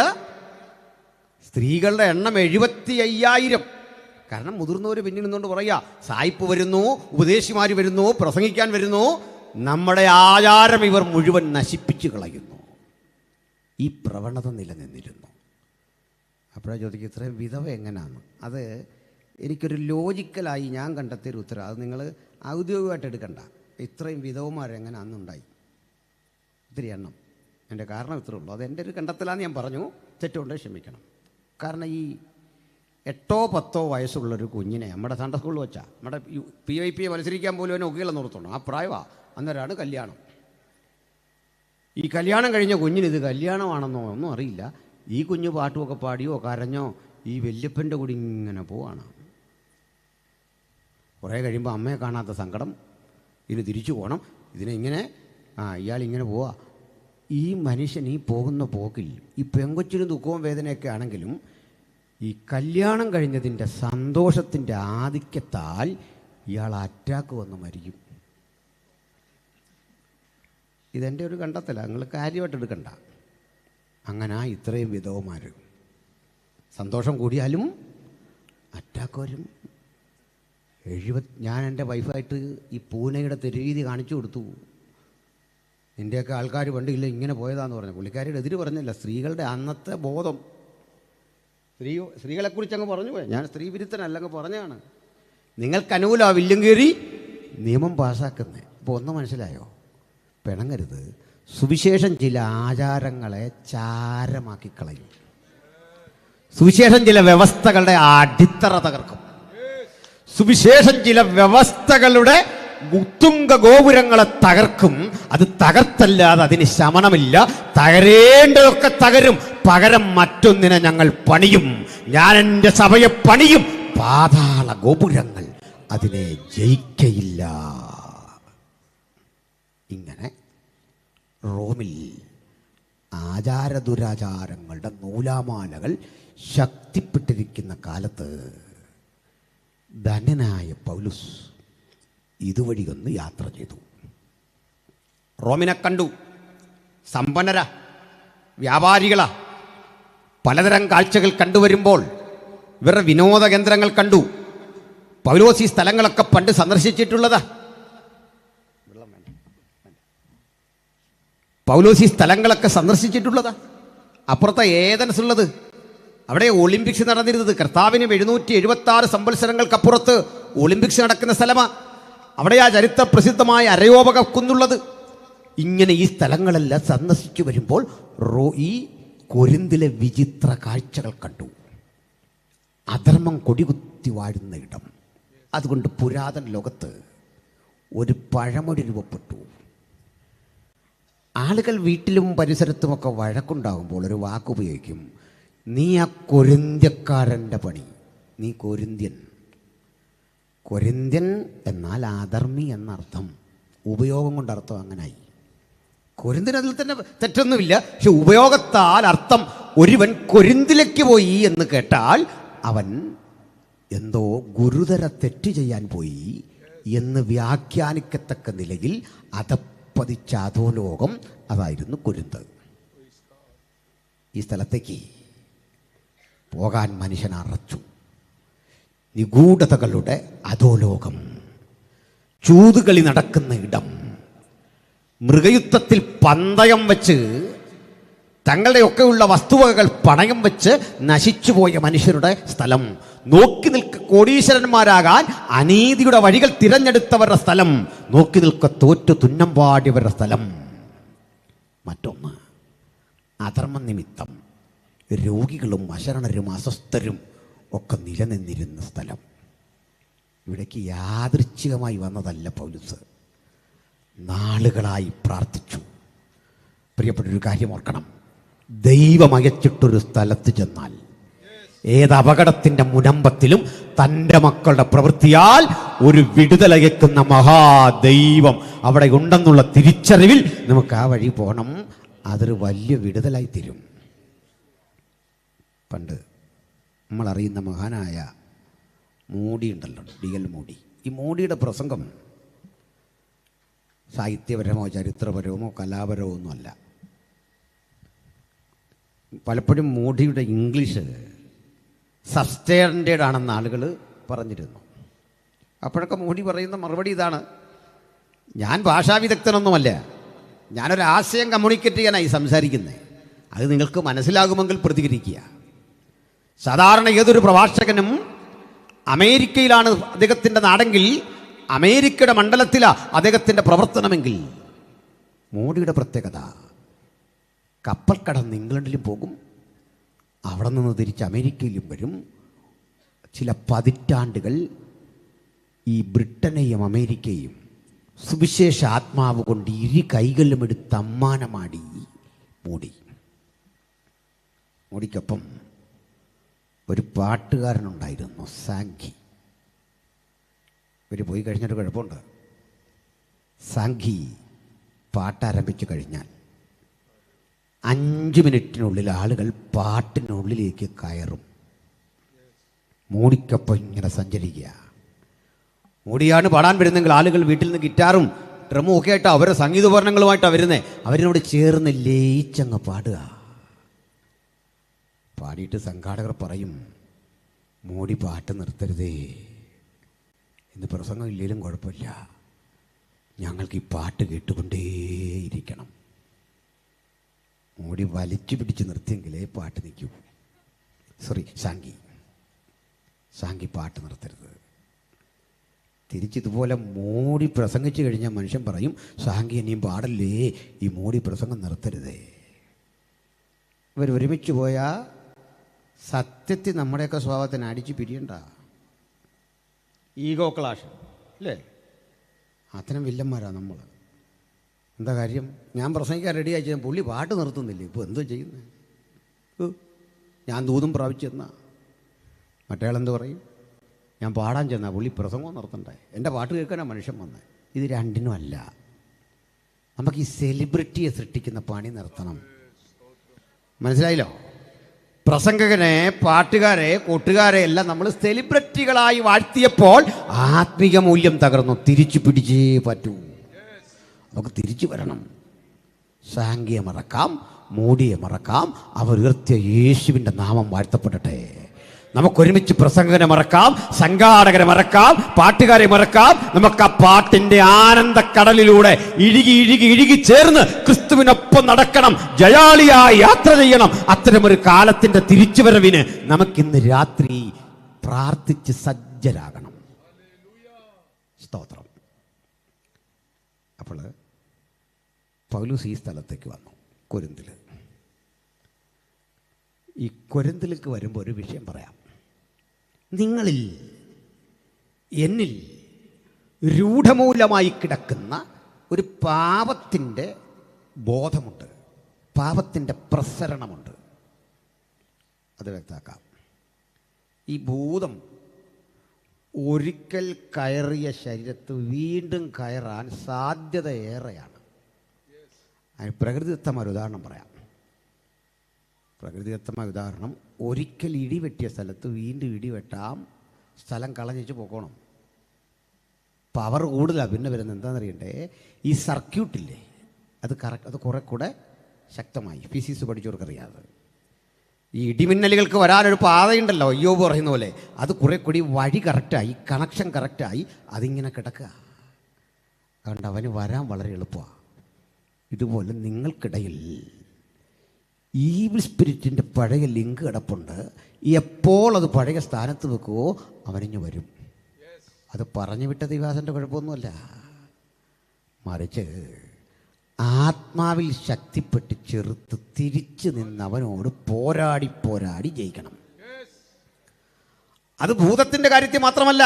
സ്ത്രീകളുടെ എണ്ണം 75,000. കാരണം മുതിർന്നവർ പിന്നിൽ നിന്നുകൊണ്ട് പറയുക, സായിപ്പ് വരുന്നു, ഉപദേശിമാർ വരുന്നു, പ്രസംഗിക്കാൻ വരുന്നു, നമ്മുടെ ആചാരം ഇവർ മുഴുവൻ നശിപ്പിച്ചു കളയുന്നു. ഈ പ്രവണത നിലനിന്നിരുന്നു. അപ്പോഴാണ് ചോദിക്കുക, ഇത്രയും വിധവ എങ്ങനെയാണ്? അത് എനിക്കൊരു ലോജിക്കലായി ഞാൻ കണ്ടെത്തിയൊരു ഉത്തരം. അത് നിങ്ങൾ ഔദ്യോഗികമായിട്ട് എടുക്കണ്ട. ഇത്രയും വിധവമാരെങ്ങനെയാണെന്നുണ്ടായി ഇത്തിരി എണ്ണം. എൻ്റെ കാരണം ഇത്രേ ഉള്ളൂ. അത് എൻ്റെ ഒരു കണ്ടെത്തലാന്ന് ഞാൻ പറഞ്ഞു. തെറ്റുകൊണ്ട് ക്ഷമിക്കണം. കാരണം ഈ 8 or 10 വയസ്സുള്ളൊരു കുഞ്ഞിനെ നമ്മുടെ സൺഡേ സ്കൂളിൽ വെച്ചാൽ, നമ്മുടെ PIP മത്സരിക്കാൻ പോലും അവനെ ഒക്കെയുള്ള നിർത്തണം. ആ പ്രായമാണ്. അന്നേരമാണ് കല്യാണം. ഈ കല്യാണം കഴിഞ്ഞ കുഞ്ഞിന് ഇത് കല്യാണമാണെന്നോ ഒന്നും അറിയില്ല. ഈ കുഞ്ഞ് പാട്ടുമൊക്കെ പാടിയോ കരഞ്ഞോ ഈ വല്യപ്പൻ്റെ കൂടി ഇങ്ങനെ പോവാണ്. കുറേ കഴിയുമ്പോൾ അമ്മയെ കാണാത്ത സങ്കടം, ഇതിന് തിരിച്ചു പോകണം, ഇതിനെ ഇയാളിങ്ങനെ പോവാ. ഈ മനുഷ്യൻ ഈ പോകുന്ന പോക്കിൽ ഈ പെങ്കൊച്ചിന് ദുഃഖവും വേദനയൊക്കെ ആണെങ്കിലും ഈ കല്യാണം കഴിഞ്ഞതിൻ്റെ സന്തോഷത്തിൻ്റെ ആധിക്യത്താൽ ഇയാൾ അറ്റാക്ക് വന്ന് മരിക്കും. ഇതെൻ്റെ ഒരു കണ്ടെത്തല, നിങ്ങൾ കാര്യമായിട്ട് എടുക്കണ്ട. അങ്ങനെ ഇത്രയും വിധവമാർ സന്തോഷം കൂടിയാലും അറ്റാക്ക് വരും. ഞാൻ എൻ്റെ വൈഫായിട്ട് ഈ പൂനെയുടെ തെരുവീതി കാണിച്ചു കൊടുത്തു. നിൻ്റെയൊക്കെ ആൾക്കാർ പണ്ടില്ല ഇങ്ങനെ പോയതാന്ന് പറഞ്ഞു. പുള്ളിക്കാരിയുടെ എതിര് പറഞ്ഞില്ല, സ്ത്രീകളുടെ അന്നത്തെ ബോധം. സ്ത്രീകളെക്കുറിച്ച് അങ്ങ് പറഞ്ഞു പോയി. ഞാൻ സ്ത്രീ വിരുദ്ധനല്ലങ്ങ് പറഞ്ഞാണ്. നിങ്ങൾക്ക് അനുകൂലമാണ് വില്ലും കയറി നിയമം പാസ്സാക്കുന്നത്. ഇപ്പോൾ ഒന്ന് മനസ്സിലായോ? പിണങ്ങരുത്. സുവിശേഷം ചില ആചാരങ്ങളെ ചാരമാക്കി കളയും. സുവിശേഷം ചില വ്യവസ്ഥകളുടെ അടിത്തറ തകർക്കും. സുവിശേഷം ചില വ്യവസ്ഥകളുടെ ഉത്തുംഗ ഗോപുരങ്ങളെ തകർക്കും. അത് തകർത്തല്ലാതെ അതിന് ശമനമില്ല. തകരേണ്ടതൊക്കെ തകരും. പകരം മറ്റൊന്നിനെ ഞങ്ങൾ പണിയും. ഞാൻ എൻ്റെ സഭയെ പണിയും. പാതാള ഗോപുരങ്ങൾ അതിനെ ജയിക്കയില്ല. ഇങ്ങനെ റോമിൽ ആചാരദുരാചാരങ്ങളുടെ നൂലാമാലകൾ ശക്തിപ്പെട്ടിരിക്കുന്ന കാലത്ത് ധന്യനായ പൗലോസ് ഇതുവഴി ഒന്ന് യാത്ര ചെയ്തു. റോമിനെ കണ്ടു. സമ്പന്നരാ, വ്യാപാരികളാ. പലതരം കാഴ്ചകൾ കണ്ടുവരുമ്പോൾ ഇവരുടെ വിനോദ കേന്ദ്രങ്ങൾ കണ്ടു. പൗലോസ് ഈ സ്ഥലങ്ങളൊക്കെ പണ്ട് സന്ദർശിച്ചിട്ടുള്ളതാ. പൗലോസ് ഈ സ്ഥലങ്ങളൊക്കെ സന്ദർശിച്ചിട്ടുള്ളതാ. അപ്പുറത്തെ ഏതൻസ് ഉള്ളത്, അവിടെ ഒളിമ്പിക്സ് നടന്നിരുന്നത്. കർത്താവിന് 776 സംവത്സരങ്ങൾക്കപ്പുറത്ത് ഒളിമ്പിക്സ് നടക്കുന്ന സ്ഥലമാണ്. അവിടെ ആ ചരിത്ര പ്രസിദ്ധമായ അരയോപക കുന്നുള്ളത്. ഇങ്ങനെ ഈ സ്ഥലങ്ങളെല്ലാം സന്ദർശിച്ചു വരുമ്പോൾ ഈ കൊരിന്തിലെ വിചിത്ര കാഴ്ചകൾ കണ്ടു. അധർമ്മം കൊടികുത്തി വാഴുന്ന ഇടം. അതുകൊണ്ട് പുരാതന ലോകത്ത് ഒരു പഴമൊഴി രൂപപ്പെട്ടു. ആളുകൾ വീട്ടിലും പരിസരത്തുമൊക്കെ വഴക്കുണ്ടാകുമ്പോൾ ഒരു വാക്കുപയോഗിക്കും, നീ ആ കൊരിന്ത്യക്കാരൻ്റെ പണി, നീ കൊരിന്ത്യൻ. കൊരിന്ത്യൻ എന്നാൽ അധർമ്മി എന്നർത്ഥം. ഉപയോഗം കൊണ്ട് അർത്ഥം അങ്ങനായി. കൊരിന്ത്യൻ അതിൽ തന്നെ തെറ്റൊന്നുമില്ല. പക്ഷെ ഉപയോഗത്താൽ അർത്ഥം ഒരുവൻ കൊരിന്തിലേക്ക് പോയി എന്ന് കേട്ടാൽ അവൻ എന്തോ ഗുരുതര തെറ്റ് ചെയ്യാൻ പോയി എന്ന് വ്യാഖ്യാനിക്കത്തക്ക നിലയിൽ അധപ്പതിച്ച അധോലോകം അതായിരുന്നു കൊരിന്ത്. ഈ സ്ഥലത്തേക്ക് പോകാൻ മനുഷ്യൻ അറച്ചു. നിഗൂഢതകളുടെ അധോലോകം, ചൂതുകളി നടക്കുന്ന ഇടം, മൃഗയുദ്ധത്തിൽ പന്തയം വെച്ച് തങ്ങളുടെയൊക്കെയുള്ള വസ്തുവകകൾ പണയം വെച്ച് നശിച്ചുപോയ മനുഷ്യരുടെ സ്ഥലം, നോക്കി നിൽക്ക കോടീശ്വരന്മാരാകാൻ അനീതിയുടെ വഴികൾ തിരഞ്ഞെടുത്തവരുടെ സ്ഥലം, നോക്കി നിൽക്ക തോറ്റു തുന്നം പാടിയവരുടെ സ്ഥലം. മറ്റൊന്ന്, അധർമ്മ നിമിത്തം രോഗികളും അശരണരും അസ്വസ്ഥരും ഒക്കെ നിലനിന്നിരുന്ന സ്ഥലം. ഇവിടേക്ക് യാദൃച്ഛികമായി വന്നതല്ല പൗലോസ്, നാളുകളായി പ്രാർത്ഥിച്ചു. പ്രിയപ്പെട്ടൊരു കാര്യം ഓർക്കണം, ദൈവം അയച്ചിട്ടൊരു സ്ഥലത്ത് ചെന്നാൽ ഏത് അപകടത്തിൻ്റെ മുനമ്പത്തിലും തൻ്റെ മക്കളുടെ പ്രവൃത്തിയാൽ ഒരു വിടുതലയക്കുന്ന മഹാദൈവം അവിടെ ഉണ്ടെന്നുള്ള തിരിച്ചറിവിൽ നമുക്ക് ആ വഴി പോകണം. അതൊരു വലിയ വിടുതലായി തീരും. പണ്ട് നമ്മളറിയുന്ന മഹാനായ മൂടി ഉണ്ടല്ലോ, DL മൂടി. ഈ മൂടിയുടെ പ്രസംഗം സാഹിത്യപരമോ ചരിത്രപരമോ കലാപരമോ ഒന്നുമല്ല. പലപ്പോഴും മൂടിയുടെ ഇംഗ്ലീഷ് സബ്സ്റ്റാൻഡേർഡ് ആണെന്ന് ആളുകൾ പറഞ്ഞിരുന്നു. അപ്പോഴൊക്കെ മൂടി പറയുന്ന മറുപടി ഇതാണ്, ഞാൻ ഭാഷാവിദഗ്ധനൊന്നുമല്ല, ഞാനൊരാശയം കമ്മ്യൂണിക്കേറ്റ് ചെയ്യാനായി സംസാരിക്കുന്നത്. അത് നിങ്ങൾക്ക് മനസ്സിലാകുമെങ്കിൽ പ്രതികരിക്കുക. സാധാരണ ഏതൊരു പ്രഭാഷകനും അമേരിക്കയിലാണ് അദ്ദേഹത്തിൻ്റെ നാടെങ്കിൽ, അമേരിക്കയുടെ മണ്ഡലത്തിലാണ് അദ്ദേഹത്തിൻ്റെ പ്രവർത്തനമെങ്കിൽ, മോഡിയുടെ പ്രത്യേകത കപ്പൽ കടന്ന് ഇംഗ്ലണ്ടിലും പോകും, അവിടെ നിന്ന് തിരിച്ച് അമേരിക്കയിലും വരും. ചില പതിറ്റാണ്ടുകൾ ഈ ബ്രിട്ടനെയും അമേരിക്കയും സുവിശേഷ ആത്മാവ് കൊണ്ട് ഇരു കൈകളിലും എടുത്ത് അമ്മാനമാടി മോഡി. മോഡിക്കൊപ്പം ഒരു പാട്ടുകാരനുണ്ടായിരുന്നു, സാങ്കി. ഇവർ പോയി കഴിഞ്ഞൊരു കുഴപ്പമുണ്ട്. സാങ്കി പാട്ടാരംഭിച്ചു കഴിഞ്ഞാൽ 5 മിനിറ്റിനുള്ളിൽ ആളുകൾ പാട്ടിനുള്ളിലേക്ക് കയറും. മോഡിക്കൊപ്പം ഇങ്ങനെ സഞ്ചരിക്കുക. മോഡിയാണ് പാടാൻ വരുന്നെങ്കിൽ ആളുകൾ വീട്ടിൽ നിന്ന് ഗിറ്റാറും ഡ്രമ്മും ഒക്കെ ആയിട്ട് അവരെ സംഗീതോപകരണങ്ങളുമായിട്ടാണ് വരുന്നത്. അവരിനോട് ചേർന്ന് ലയിച്ചങ്ങ് പാടുക. പാടിയിട്ട് സംഘാടകർ പറയും, മോടി പാട്ട് നിർത്തരുതേ, ഇന്ന് പ്രസംഗം ഇല്ലെങ്കിലും കുഴപ്പമില്ല, ഞങ്ങൾക്ക് ഈ പാട്ട് കേട്ടുകൊണ്ടേയിരിക്കണം. മോടി വലിച്ചു പിടിച്ച് നിർത്തിയെങ്കിലേ പാട്ട് നിൽക്കൂ. സാങ്കി പാട്ട് നിർത്തരുത്. തിരിച്ചിതുപോലെ മോടി പ്രസംഗിച്ചു കഴിഞ്ഞാൽ മനുഷ്യൻ പറയും, സാങ്കി ഇനിയും പാടല്ലേ, ഈ മോടി പ്രസംഗം നിർത്തരുതേ. ഇവർ ഒരുമിച്ച് പോയാൽ സത്യത്തിൽ നമ്മുടെയൊക്കെ സ്വഭാവത്തിന് അടിച്ച് പിരിയണ്ട. ഈഗോ ക്ലാഷ് അല്ലേ? അത്തരം വില്ലന്മാരാണ് നമ്മൾ. എന്താ കാര്യം? ഞാൻ പ്രസംഗിക്കാൻ റെഡി ആയി ചെയ്യാൻ പുള്ളി പാട്ട് നിർത്തുന്നില്ലേ, ഇപ്പോൾ എന്തോ ചെയ്യുന്നത്? ഞാൻ ദൂതും പ്രാപിച്ചെന്നാ മറ്റേയാളെന്ത് പറയും? ഞാൻ പാടാൻ ചെന്നാ പുള്ളി പ്രസംഗം നിർത്തണ്ടേ, എൻ്റെ പാട്ട് കേൾക്കാനാണ് മനുഷ്യൻ വന്നത്. ഇത് രണ്ടിനും അല്ല. നമുക്ക് ഈ സെലിബ്രിറ്റിയെ സൃഷ്ടിക്കുന്ന പണി നിർത്തണം. മനസ്സിലായില്ലോ? പ്രസംഗകനെ, പാട്ടുകാരെ, കൂട്ടുകാരെ എല്ലാം നമ്മൾ സെലിബ്രിറ്റികളായി വാഴ്ത്തിയപ്പോൾ ആത്മീക മൂല്യം തകർന്നു. തിരിച്ചു പിടിച്ചേ പറ്റൂ. നമുക്ക് തിരിച്ചു വരണം. സാങ്കിയെ മറക്കാം, മോഡിയെ മറക്കാം, അവർ ഉയർത്തിയ യേശുവിൻ്റെ നാമം വാഴ്ത്തപ്പെടട്ടെ. നമുക്കൊരുമിച്ച് പ്രസംഗകനെ മറക്കാം, സംഘാടകരെ മറക്കാം, പാട്ടുകാരെ മറക്കാം. നമുക്ക് ആ പാട്ടിൻ്റെ ആനന്ദക്കടലിലൂടെ ഇഴുകി ചേർന്ന് ക്രിസ്തുവിനൊപ്പം നടക്കണം, ജയാളിയായി യാത്ര ചെയ്യണം. അത്തരമൊരു കാലത്തിൻ്റെ തിരിച്ചുവരവിന് നമുക്കിന്ന് രാത്രി പ്രാർത്ഥിച്ച് സജ്ജരാകണം. സ്തോത്രം. അപ്പോൾ പൗലോസ് ഈ സ്ഥലത്തേക്ക് വന്നു, കൊരിന്തിൽ. ഈ കൊരിന്തിലേക്ക് വരുമ്പോൾ ഒരു വിഷയം പറയാം. നിങ്ങളിൽ, എന്നിൽ രൂഢമൂലമായി കിടക്കുന്ന ഒരു പാപത്തിൻ്റെ ബോധമുണ്ട്, പാപത്തിൻ്റെ പ്രസരണമുണ്ട്. അത് വ്യക്തമാക്കാം. ഈ ഭൂതം ഒരിക്കൽ കയറിയ ശരീരത്ത് വീണ്ടും കയറാൻ സാധ്യത ഏറെയാണ്. അതിന് പ്രകൃതിദത്തമായ ഒരു ഉദാഹരണം പറയാം. പ്രകൃതിദത്തമായ ഉദാഹരണം, ഒരിക്കൽ ഇടിവെട്ടിയ സ്ഥലത്ത് വീണ്ടും ഇടിവെട്ടാം, സ്ഥലം കളഞ്ഞിച്ച് പോകണം. പവർ കൂടുതലാണ് പിന്നെ വരുന്നത്. എന്താണെന്നറിയണ്ടേ? ഈ സർക്യൂട്ടില്ലേ, അത് കുറെ കൂടെ ശക്തമായി. ഫിസിക്സ് പഠിച്ചവർക്കറിയാതെ ഈ ഇടിമിന്നലുകൾക്ക് വരാനൊരു പാതയുണ്ടല്ലോ, അയ്യോബ് പറയുന്ന പോലെ. അത് കുറെ കൂടി വഴി കറക്റ്റായി, കണക്ഷൻ കറക്റ്റായി, അതിങ്ങനെ കിടക്കുക. അതുകൊണ്ട് അവന് വരാൻ വളരെ എളുപ്പമാണ്. ഇതുപോലെ നിങ്ങൾക്കിടയിൽ ഈവിൾ സ്പിരിറ്റിൻ്റെ പഴയ ലിങ്ക് കിടപ്പുണ്ട്. എപ്പോൾ അത് പഴയ സ്ഥാനത്ത് വെക്കുമോ അവനിഞ്ഞ് വരും. അത് പറഞ്ഞു വിട്ട ദൈവാസൻ്റെ കുഴപ്പമൊന്നുമല്ല, മറിച്ച് ആത്മാവിൽ ശക്തിപ്പെട്ട് ചെറുത്ത് തിരിച്ചു നിന്ന് അവനോട് പോരാടി ജയിക്കണം. അത് ഭൂതത്തിൻ്റെ കാര്യത്തിൽ മാത്രമല്ല,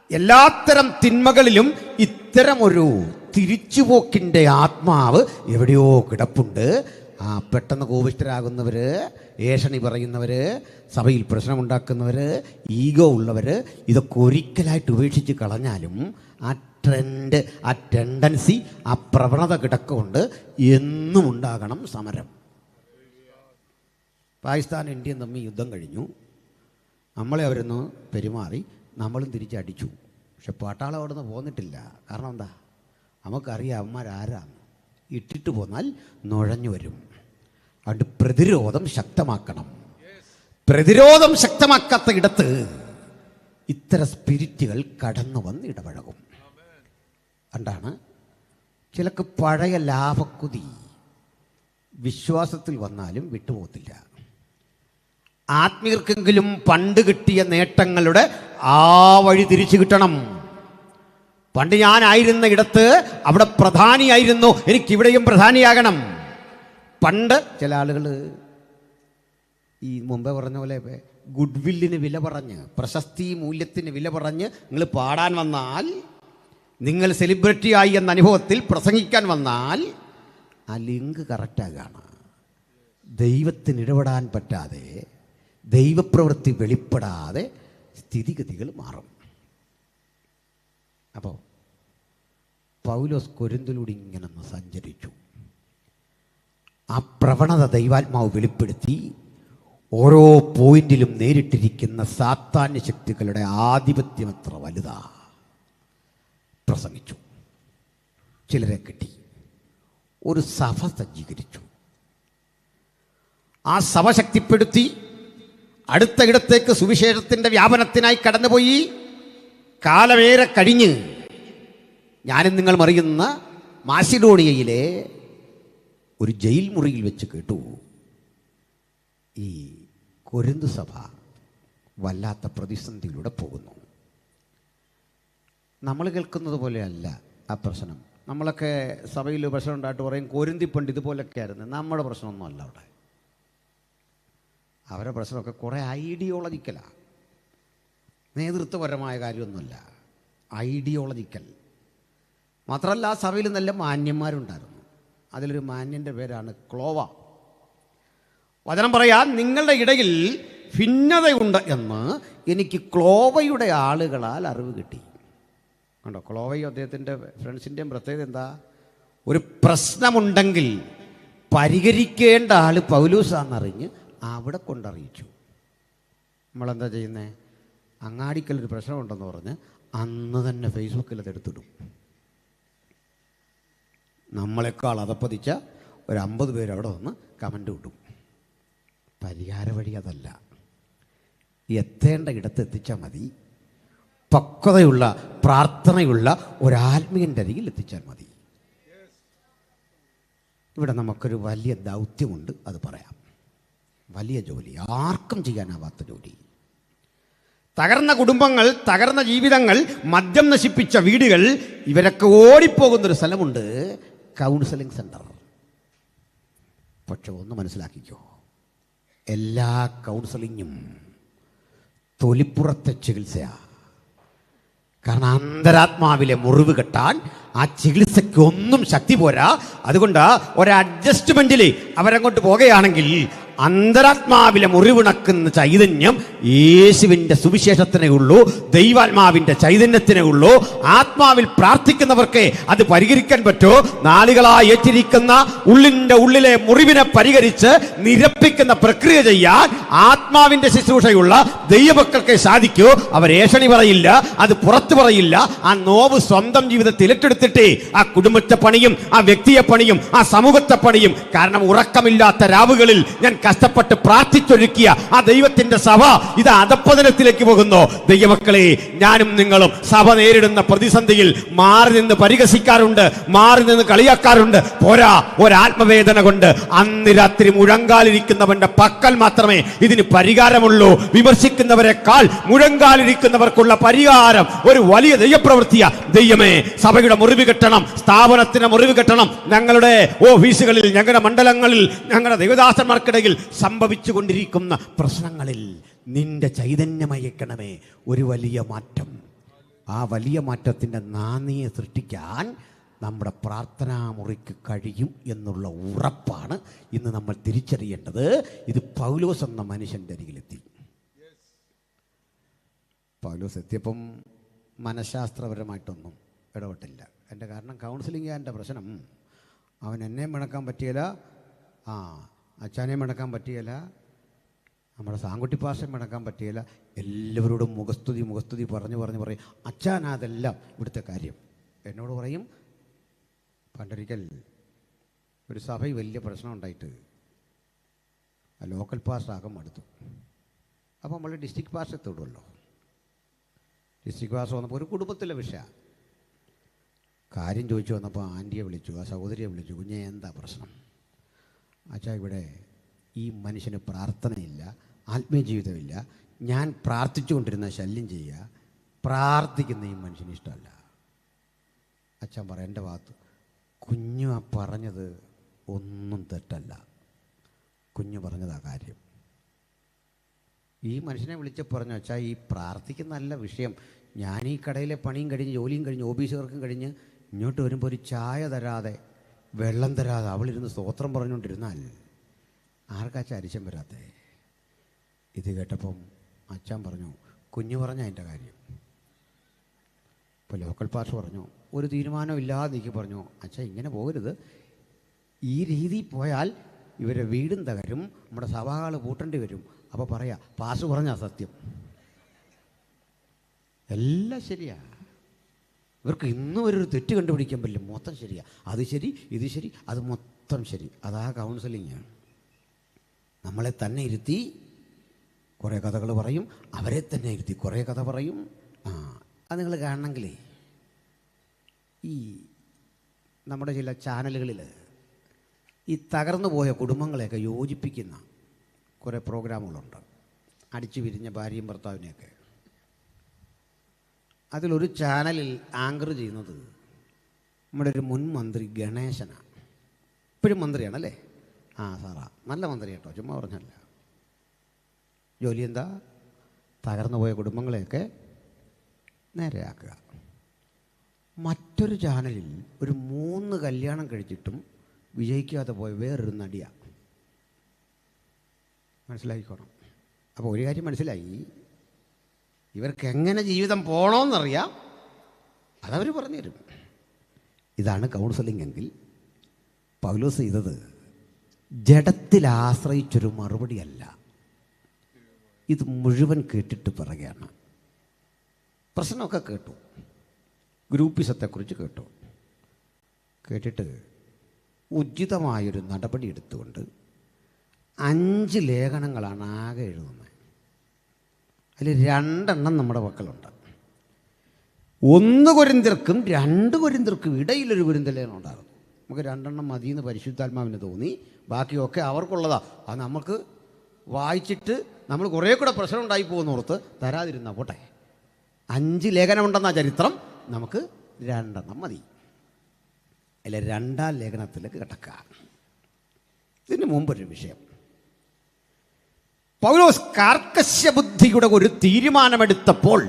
എല്ലാത്തരം തിന്മകളിലും ഇത്തരമൊരു തിരിച്ചുപോക്കിൻ്റെ ആത്മാവ് എവിടെയോ കിടപ്പുണ്ട്. പെട്ടെന്ന് കോപിഷ്ഠരാകുന്നവർ, ഏഷണി പറയുന്നവർ, സഭയിൽ പ്രശ്നമുണ്ടാക്കുന്നവർ, ഈഗോ ഉള്ളവർ, ഇതൊക്കെ ഒരിക്കലായിട്ട് ഉപേക്ഷിച്ച് കളഞ്ഞാലും ആ ട്രെൻഡ്, ആ ടെൻഡൻസി, ആ പ്രവണത കിടക്കൊണ്ട് എന്നും ഉണ്ടാകണം സമരം. പാകിസ്ഥാൻ ഇന്ത്യയും തമ്മിൽ യുദ്ധം കഴിഞ്ഞു. നമ്മളെ അവരൊന്ന് പെരുമാറി, നമ്മളും തിരിച്ചടിച്ചു. പക്ഷെ പട്ടാളം അവിടെ നിന്ന് പോന്നിട്ടില്ല. കാരണം എന്താ? നമുക്കറിയാം അവന്മാരാരാണ്. ഇട്ടിട്ട് പോന്നാൽ നുഴഞ്ഞു വരും. അതുകൊണ്ട് പ്രതിരോധം ശക്തമാക്കണം. പ്രതിരോധം ശക്തമാക്കാത്ത ഇടത്ത് ഇത്തരം സ്പിരിറ്റുകൾ കടന്നു വന്ന് ഇടപഴകും. അതുകൊണ്ടാണ് ചിലക്ക് പഴയ ലാഭക്കുതി വിശ്വാസത്തിൽ വന്നാലും വിട്ടുപോകത്തില്ല. ആത്മീയർക്കെങ്കിലും പണ്ട് കിട്ടിയ നേട്ടങ്ങളുടെ ആ വഴി തിരിച്ചു കിട്ടണം. പണ്ട് ഞാനായിരുന്ന ഇടത്ത് അവിടെ പ്രധാനിയായിരുന്നു, എനിക്കിവിടെയും പ്രധാനിയാകണം. പണ്ട് ചില ആളുകൾ ഈ മുമ്പേ പറഞ്ഞ പോലെ ഗുഡ് വില്ലിന് വില പറഞ്ഞ്, പ്രശസ്തി മൂല്യത്തിന് വില പറഞ്ഞ് നിങ്ങൾ പാടാൻ വന്നാൽ, നിങ്ങൾ സെലിബ്രിറ്റി ആയി എന്ന അനുഭവത്തിൽ പ്രസംഗിക്കാൻ വന്നാൽ ആ ലിങ്ക് കറക്റ്റാകാണ്. ദൈവത്തിന് ഇടപെടാൻ പറ്റാതെ, ദൈവപ്രവൃത്തി വെളിപ്പെടാതെ സ്ഥിതിഗതികൾ മാറും. അപ്പോൾ പൗലോസ് കൊരിന്തിലൂടെ ഇങ്ങനെ സഞ്ചരിച്ചു. ആ പ്രവണത ദൈവാത്മാവ് വെളിപ്പെടുത്തി ഓരോ പോയിന്റിലും നേരിട്ടിരിക്കുന്ന സാത്താന്യ ശക്തികളുടെ ആധിപത്യം എത്ര വലുതാ പ്രസംഗിച്ചു. ചിലരെ കിട്ടി. ഒരു സഭ സജ്ജീകരിച്ചു. ആ സഭ ശക്തിപ്പെടുത്തി അടുത്ത ഇടത്തേക്ക് സുവിശേഷത്തിൻ്റെ വ്യാപനത്തിനായി കടന്നുപോയി. കാലമേറെ കഴിഞ്ഞ് ഞാനും നിങ്ങൾ അറിയുന്ന മാസിഡോണിയയിലെ ഒരു ജയിൽ മുറിയിൽ വെച്ച് കേട്ടു, ഈ കൊരിന്ത് സഭ വല്ലാത്ത പ്രതിസന്ധിയിലൂടെ പോകുന്നു. നമ്മൾ കേൾക്കുന്നത് പോലെയല്ല ആ പ്രശ്നം. നമ്മളൊക്കെ സഭയിൽ പ്രശ്നം ഉണ്ടായിട്ട് പറയും കൊരിന്തി പണ്ട് ഇതുപോലൊക്കെ ആയിരുന്നു. നമ്മുടെ പ്രശ്നമൊന്നും അല്ല അവിടെ. അവരുടെ പ്രശ്നമൊക്കെ കുറേ ഐഡിയോളജിക്കലാണ്, നേതൃത്വപരമായ കാര്യമൊന്നുമല്ല, ഐഡിയോളജിക്കൽ. മാത്രമല്ല ആ സഭയിൽ നല്ല മാന്യന്മാരുണ്ടായിരുന്നു. അതിലൊരു മാന്യൻ്റെ പേരാണ് ക്ലോവ. വചനം പറയാൻ നിങ്ങളുടെ ഇടയിൽ ഭിന്നതയുണ്ട് എന്ന് എനിക്ക് ക്ലോവയുടെ ആളുകളാൽ അറിവ് കിട്ടി. കണ്ടോ, ക്ലോവയും അദ്ദേഹത്തിൻ്റെ ഫ്രണ്ട്സിൻ്റെയും പ്രത്യേകത എന്താ? ഒരു പ്രശ്നമുണ്ടെങ്കിൽ പരിഹരിക്കേണ്ട ആൾ പൗലൂസാണെന്നറിഞ്ഞ് അവിടെ കൊണ്ടറിയിച്ചു. നമ്മളെന്താ ചെയ്യുന്നത്? അങ്ങാടിക്കലൊരു പ്രശ്നമുണ്ടെന്ന് പറഞ്ഞ് അന്ന് തന്നെ ഫേസ്ബുക്കിൽ അതെടുത്തിടും. നമ്മളെക്കാൾ അതപ്പതിച്ച ഒരു 50 പേര് അവിടെ വന്ന് കമൻ്റ് ഇടും. പരിഹാര വഴി അതല്ല, എത്തേണ്ട ഇടത്ത് എത്തിച്ചാൽ മതി. പക്വതയുള്ള പ്രാർത്ഥനയുള്ള ഒരാത്മീയൻ്റെ അരികിൽ എത്തിച്ചാൽ മതി. ഇവിടെ നമുക്കൊരു വലിയ ദൗത്യമുണ്ട്, അത് പറയാം. വലിയ ജോലി, ആർക്കും ചെയ്യാനാവാത്ത ജോലി. തകർന്ന കുടുംബങ്ങൾ, തകർന്ന ജീവിതങ്ങൾ, മദ്യം നശിപ്പിച്ച വീടുകൾ, ഇവരൊക്കെ ഓടിപ്പോകുന്നൊരു സ്ഥലമുണ്ട്, കൗൺസിലിംഗ് സെൻറ്റർ. പക്ഷെ ഒന്ന് മനസ്സിലാക്കിക്കോ, എല്ലാ കൗൺസിലിങ്ങും തൊലിപ്പുറത്തെ ചികിത്സയാണ്. കാരണം അന്തരാത്മാവിലെ മുറിവ് കെട്ടാൻ ആ ചികിത്സയ്ക്കൊന്നും ശക്തി പോരാ. അതുകൊണ്ട് ഒരു അഡ്ജസ്റ്റ്മെൻറ്റിൽ അവരങ്ങോട്ട് പോകുകയാണെങ്കിൽ അന്തരാത്മാവിലെ മുറിവിണക്കുന്ന ചൈതന്യം യേശുവിൻ്റെ സുവിശേഷത്തിനേ ഉള്ളൂ, ദൈവാത്മാവിൻ്റെ ചൈതന്യത്തിനേ ഉള്ളൂ. ആത്മാവിൽ പ്രാർത്ഥിക്കുന്നവർക്ക് അത് പരിഹരിക്കാൻ പറ്റൂ. നാളുകളായി ഏറ്റിരിക്കുന്ന ഉള്ളിൻ്റെ ഉള്ളിലെ മുറിവിനെ പരിഹരിച്ച് നിരപ്പിക്കുന്ന പ്രക്രിയ ചെയ്യാൻ ആത്മാവിൻ്റെ ശുശ്രൂഷയുള്ള ദൈവമക്കൾക്ക് സാധിക്കൂ. അവർ ഏഷണി പറയില്ല, അത് പുറത്തു പറയില്ല. ആ നോവ് സ്വന്തം ജീവിതത്തിൽ ഏറ്റെടുത്തിട്ട് ആ കുടുംബത്തെ പണിയും, ആ വ്യക്തിയെ പണിയും, ആ സമൂഹത്തെ പണിയും. കാരണം ഉറക്കമില്ലാത്ത രാവുകളിൽ ഞാൻ കഷ്ടപ്പെട്ട് പ്രാർത്ഥിച്ചൊരുക്കിയ ആ ദൈവത്തിന്റെ സഭ ഇത് അധപ്പതനത്തിലേക്ക് പോകുന്നു. ദൈവമക്കളെ, ഞാനും നിങ്ങളും സഭ നേരിടുന്ന പ്രതിസന്ധിയിൽ മാറി നിന്ന് പരിഹസിക്കാറുണ്ട്, മാറി നിന്ന് കളിയാക്കാറുണ്ട്. പോരാ, ഒരാത്മവേദന കൊണ്ട് അന്ന് രാത്രി മുഴങ്കാലിരിക്കുന്നവന്റെ പക്കൽ മാത്രമേ ഇതിന് പരിഹാരമുള്ളൂ. വിമർശിക്കുന്നവരെക്കാൾ മുഴങ്കാലിരിക്കുന്നവർക്കുള്ള പരിഹാരം ഒരു വലിയ ദൈവപ്രവൃത്തിയാ. ദൈവമേ, സഭയുടെ മുറിവ് കെട്ടണം, സ്ഥാപനത്തിന് മുറിവ് കെട്ടണം. ഞങ്ങളുടെ ഓഫീസുകളിൽ, ഞങ്ങളുടെ മണ്ഡലങ്ങളിൽ, ഞങ്ങളുടെ ദൈവദാസന്മാർക്കിടയിൽ സംഭവിച്ചു കൊണ്ടിരിക്കുന്ന പ്രശ്നങ്ങളിൽ നിന്റെ ചൈതന്യമയക്കണമേ. ഒരു വലിയ മാറ്റം, ആ വലിയ മാറ്റത്തിൻ്റെ നാന്ദിയെ സൃഷ്ടിക്കാൻ നമ്മുടെ പ്രാർത്ഥനാ മുറിക്ക് കഴിയും എന്നുള്ള ഉറപ്പാണ് ഇന്ന് നമ്മൾ തിരിച്ചറിയേണ്ടത്. ഇത് പൗലോസ് എന്ന മനുഷ്യൻ്റെ അരികിലെത്തി. പൗലോസ് എത്തിയപ്പം മനഃശാസ്ത്രപരമായിട്ടൊന്നും ഇടപെട്ടില്ല. എൻ്റെ കാരണം കൗൺസിലിംഗുകാരൻ്റെ പ്രശ്നം, അവൻ എന്നെയും മണക്കാൻ പറ്റിയില്ല, അച്ഛനെയും മടക്കാൻ പറ്റിയില്ല, നമ്മുടെ സാങ്കുട്ടി പാസ്റ്റയും മടക്കാൻ പറ്റിയില്ല. എല്ലാവരോടും മുഖസ്തുതി പറയും. അച്ഛനാതെല്ലാം ഇവിടുത്തെ കാര്യം. എന്നോട് പറയും, പണ്ടൊരിക്കൽ ഒരു സഭയിൽ വലിയ പ്രശ്നം ഉണ്ടായിട്ട് ആ ലോക്കൽ പാസ്റ്റർ ആകം അടുത്തു. അപ്പോൾ നമ്മൾ ഡിസ്ട്രിക്ട് പാസ്റ്റർ തൊടുമല്ലോ. ഡിസ്ട്രിക്ട് പാസ്റ്റർ വന്നപ്പോൾ ഒരു കുടുംബത്തിലെ വിഷയം കാര്യം ചോദിച്ചു വന്നപ്പോൾ ആൻറ്റിയെ വിളിച്ചു, ആ സഹോദരിയെ വിളിച്ചു. കുഞ്ഞെ, എന്താ പ്രശ്നം? അച്ഛാ, ഇവിടെ ഈ മനുഷ്യന് പ്രാർത്ഥനയില്ല, ആത്മീയ ജീവിതമില്ല. ഞാൻ പ്രാർത്ഥിച്ചു കൊണ്ടിരുന്ന ശല്യം ചെയ്യുക, പ്രാർത്ഥിക്കുന്ന ഈ മനുഷ്യന് ഇഷ്ടമല്ല. അച്ഛൻ പറ, എൻ്റെ ഭാഗത്ത് കുഞ്ഞു ആ പറഞ്ഞത് ഒന്നും തെറ്റല്ല, കുഞ്ഞു പറഞ്ഞതാ കാര്യം. ഈ മനുഷ്യനെ വിളിച്ച് പറഞ്ഞു, അച്ഛാ, ഈ പ്രാർത്ഥിക്കുന്ന നല്ല വിഷയം. ഞാൻ ഈ കടയിലെ പണിയും കഴിഞ്ഞ്, ജോലിയും കഴിഞ്ഞ്, ഓഫീസുകാർക്കും കഴിഞ്ഞ് ഇങ്ങോട്ട് വരുമ്പോൾ ഒരു ചായ തരാതെ, വെള്ളം തരാതെ അവളിരുന്ന് സ്തോത്രം പറഞ്ഞുകൊണ്ടിരുന്നാൽ ആർക്കാച്ചാ അരിശം വരാത്തേ? ഇത് കേട്ടപ്പം അച്ഛൻ പറഞ്ഞു, കുഞ്ഞു പറഞ്ഞ അതിൻ്റെ കാര്യം. ഇപ്പോൾ ലോക്കൽ പാസ്റ്റർ പറഞ്ഞു, ഒരു തീരുമാനമില്ലാതെ നീക്കി പറഞ്ഞു, അച്ഛാ, ഇങ്ങനെ പോകരുത്, ഈ രീതിയിൽ പോയാൽ ഇവരെ വീടും തകരും, നമ്മുടെ സഭാകൾ പൂട്ടേണ്ടി വരും. അപ്പോൾ പറയാ, പാസ്റ്റർ പറഞ്ഞാ സത്യം, എല്ലാം ശരിയാ. ഇവർക്ക് ഇന്നും ഒരു തെറ്റ് കണ്ടുപിടിക്കാൻ പറ്റില്ല. മൊത്തം ശരിയാ, അത് ശരി, ഇത് ശരി, അത് മൊത്തം ശരി. അതാ കൗൺസിലിങ്. നമ്മളെ തന്നെ ഇരുത്തി കുറേ കഥകൾ പറയും, അവരെ തന്നെ ഇരുത്തി കുറേ കഥ പറയും. അത് നിങ്ങൾ കാണണമെങ്കിലേ ഈ നമ്മുടെ ചില ചാനലുകളിൽ ഈ തകർന്നു പോയ കുടുംബങ്ങളെയൊക്കെ യോജിപ്പിക്കുന്ന കുറേ പ്രോഗ്രാമുകളുണ്ട്. അടിച്ചു പിരിഞ്ഞ ഭാര്യയും ഭർത്താവിനെയൊക്കെ. അതിലൊരു ചാനലിൽ ആങ്കർ ചെയ്യുന്നത് നമ്മുടെ ഒരു മുൻ മന്ത്രി ഗണേശനാണ്. ഇപ്പോഴും മന്ത്രിയാണല്ലേ? സാറാ, നല്ല മന്ത്രി കേട്ടോ, ചുമ്മാ പറഞ്ഞല്ല. ജോലി എന്താ? തകർന്നു പോയ കുടുംബങ്ങളെയൊക്കെ നേരെയാക്കുക. മറ്റൊരു ചാനലിൽ ഒരു 3 കല്യാണം കഴിച്ചിട്ടും വിജയിക്കാതെ പോയ വേറൊരു നടിയാണ്. മനസ്സിലായിക്കോണം. അപ്പോൾ ഒരു കാര്യം മനസ്സിലായി, ഇവർക്ക് എങ്ങനെ ജീവിതം പോകണമെന്നറിയാം, അതവർ പറഞ്ഞു തരും. ഇതാണ് കൗൺസിലിംഗ് എങ്കിൽ പൗലോസ് ചെയ്തത് ജഡത്തിൽ ആശ്രയിച്ചൊരു മറുപടിയല്ല, ഇത് മുഴുവൻ കേട്ടിട്ട് പറയുകയാണ്. പ്രശ്നമൊക്കെ കേട്ടു, ഗ്രൂപ്പിസത്തെക്കുറിച്ച് കേട്ടിട്ട് ഉചിതമായൊരു നടപടി എടുത്തുകൊണ്ട് 5 ലേഖനങ്ങളാണ് ആകെ എഴുതുന്നത്. അതിൽ 2 നമ്മുടെ പക്കലുണ്ട്. 1 കൊരിന്ത്യർക്കും 2 കൊരിന്ത്യർക്കും ഇടയിലൊരു കൊരിന്ത്യ ലേഖനം ഉണ്ടാകും. നമുക്ക് 2 മതിയെന്ന് പരിശുദ്ധാത്മാവിന് തോന്നി, ബാക്കിയൊക്കെ അവർക്കുള്ളതാ. അത് നമുക്ക് വായിച്ചിട്ട് നമ്മൾ കുറേ കൂടെ പ്രശ്നം ഉണ്ടായി പോകുന്നോർത്ത് തരാതിരുന്ന പോട്ടെ. 5 ലേഖനമുണ്ടെന്ന ചരിത്രം, നമുക്ക് 2 മതി. അതിൽ 2-ാം ലേഖനത്തിലേക്ക് കിടക്കാം. ഇതിന് മുമ്പൊരു വിഷയം, പൗലോസ് കാർക്കശ്യ ബുദ്ധിയുടെ ഒരു തീരുമാനമെടുത്തപ്പോൾ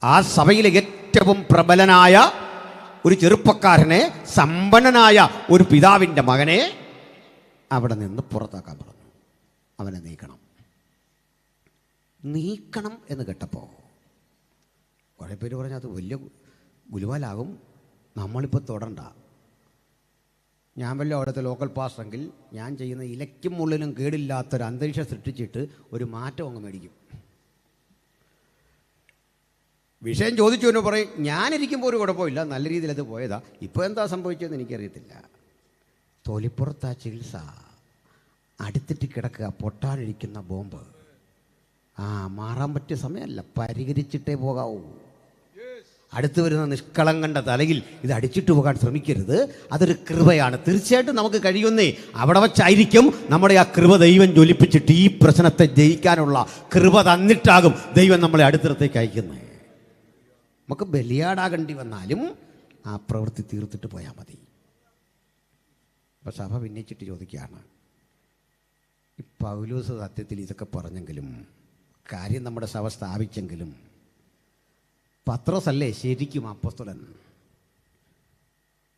ആ സഭയിലെ ഏറ്റവും പ്രബലനായ ഒരു ചെറുപ്പക്കാരനെ, സമ്പന്നനായ ഒരു പിതാവിൻ്റെ മകനെ അവിടെ നിന്ന് പുറത്താക്കാൻ പറഞ്ഞു. അവനെ നീക്കണം എന്ന് കേട്ടപ്പോൾ കുറേ പേര് പറഞ്ഞു അത് വലിയ ഗുലുവാലാകും, നമ്മളിപ്പോൾ തൊടണ്ട. ഞാൻ വല്ല അവിടുത്തെ ലോക്കൽ പാസ്റ്ററെങ്കിൽ ഞാൻ ചെയ്യുന്ന ഇലയ്ക്കും മുള്ളിനും കേടില്ലാത്തൊരു അന്തരീക്ഷം സൃഷ്ടിച്ചിട്ട് ഒരു മാറ്റം അങ്ങ് മേടിക്കും. വിഷയം ചോദിച്ചു എന്ന് പറയും, ഞാനിരിക്കുമ്പോൾ ഒരു കുഴപ്പമില്ല, നല്ല രീതിയിൽ അത് പോയതാ, ഇപ്പോൾ എന്താ സംഭവിച്ചതെന്ന് എനിക്കറിയത്തില്ല. തൊലിപ്പുറത്താ ചികിത്സ, അടുത്തിട്ട് കിടക്കുക, പൊട്ടാനിരിക്കുന്ന ബോംബ്. മാറാൻ പറ്റിയ സമയമല്ല, പരിഹരിച്ചിട്ടേ പോകാവൂ. അടുത്ത് വരുന്ന നിഷ്കളങ്കൻ്റെ തലയിൽ ഇത് അടിച്ചിട്ട് പോകാൻ ശ്രമിക്കരുത്. അതൊരു കൃപയാണ്. തീർച്ചയായിട്ടും നമുക്ക് കഴിയുന്നേ. അവിടെ വച്ചായിരിക്കും നമ്മുടെ ആ കൃപ ദൈവം ജ്വലിപ്പിച്ചിട്ട് ഈ പ്രശ്നത്തെ ജയിക്കാനുള്ള കൃപ തന്നിട്ടാകും ദൈവം നമ്മളെ അടുത്തിടത്തേക്ക് അയക്കുന്നത്. നമുക്ക് ബലിയാടാകേണ്ടി വന്നാലും ആ പ്രവൃത്തി തീർത്തിട്ട് പോയാൽ മതി. അപ്പം സഭ ഭിന്നിച്ചിട്ട് ചോദിക്കുകയാണ്, ഈ പൗലോസ് സത്യത്തിൽ ഇതൊക്കെ പറഞ്ഞെങ്കിലും, കാര്യം നമ്മുടെ സഭ സ്ഥാപിച്ചെങ്കിലും, പത്രോസല്ലേ ശരിക്കും അപ്പോസ്തലൻ?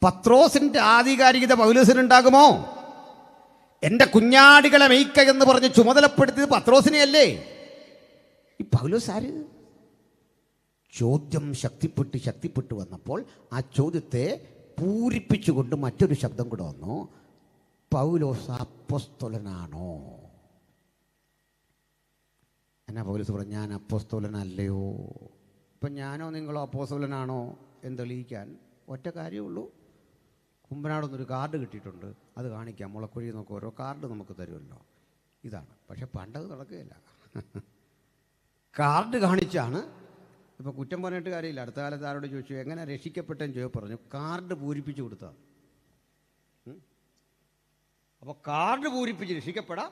പത്രോസിന്റെ ആധികാരികത പൗലോസിനുണ്ടാകുമോ? എൻ്റെ കുഞ്ഞാടികളെ മേയ്ക്ക എന്ന് പറഞ്ഞ് ചുമതലപ്പെടുത്തിയത് പത്രോസിനെയല്ലേ? ഈ പൗലോസ് ആര്? ചോദ്യം ശക്തിപ്പെട്ട് വന്നപ്പോൾ ആ ചോദ്യത്തെ പൂരിപ്പിച്ചുകൊണ്ട് മറ്റൊരു ശബ്ദം കൂടെ വന്നു, പൗലോസ് അപ്പോസ്തലനാണോ? എന്നാ പൗലോസ് പറഞ്ഞു, ഞാൻ അപ്പോസ്തലനല്ലയോ? ഇപ്പം ഞാനോ നിങ്ങളോ അപ്പോസ്തലനാണോ എന്ന് തെളിയിക്കാൻ ഒറ്റ കാര്യമുള്ളൂ. കുമ്പനാടൊന്നൊരു കാർഡ് കിട്ടിയിട്ടുണ്ട്, അത് കാണിക്കാം. മുളക്കുഴി നോക്കുക, ഓരോ കാർഡ് നമുക്ക് തരുമല്ലോ. ഇതാണ്. പക്ഷെ പണ്ടത് നടക്കുകയില്ല. കാർഡ് കാണിച്ചാണ്. ഇപ്പോൾ കുറ്റം പറഞ്ഞിട്ട് കാര്യമില്ല. അടുത്ത കാലത്ത് ആരോട് ചോദിച്ചു എങ്ങനെ രക്ഷിക്കപ്പെട്ടെന്ന് ചോദിച്ചു, പറഞ്ഞു കാർഡ് പൂരിപ്പിച്ച് കൊടുത്താൽ. അപ്പോൾ കാർഡ് പൂരിപ്പിച്ച് രക്ഷിക്കപ്പെടാം,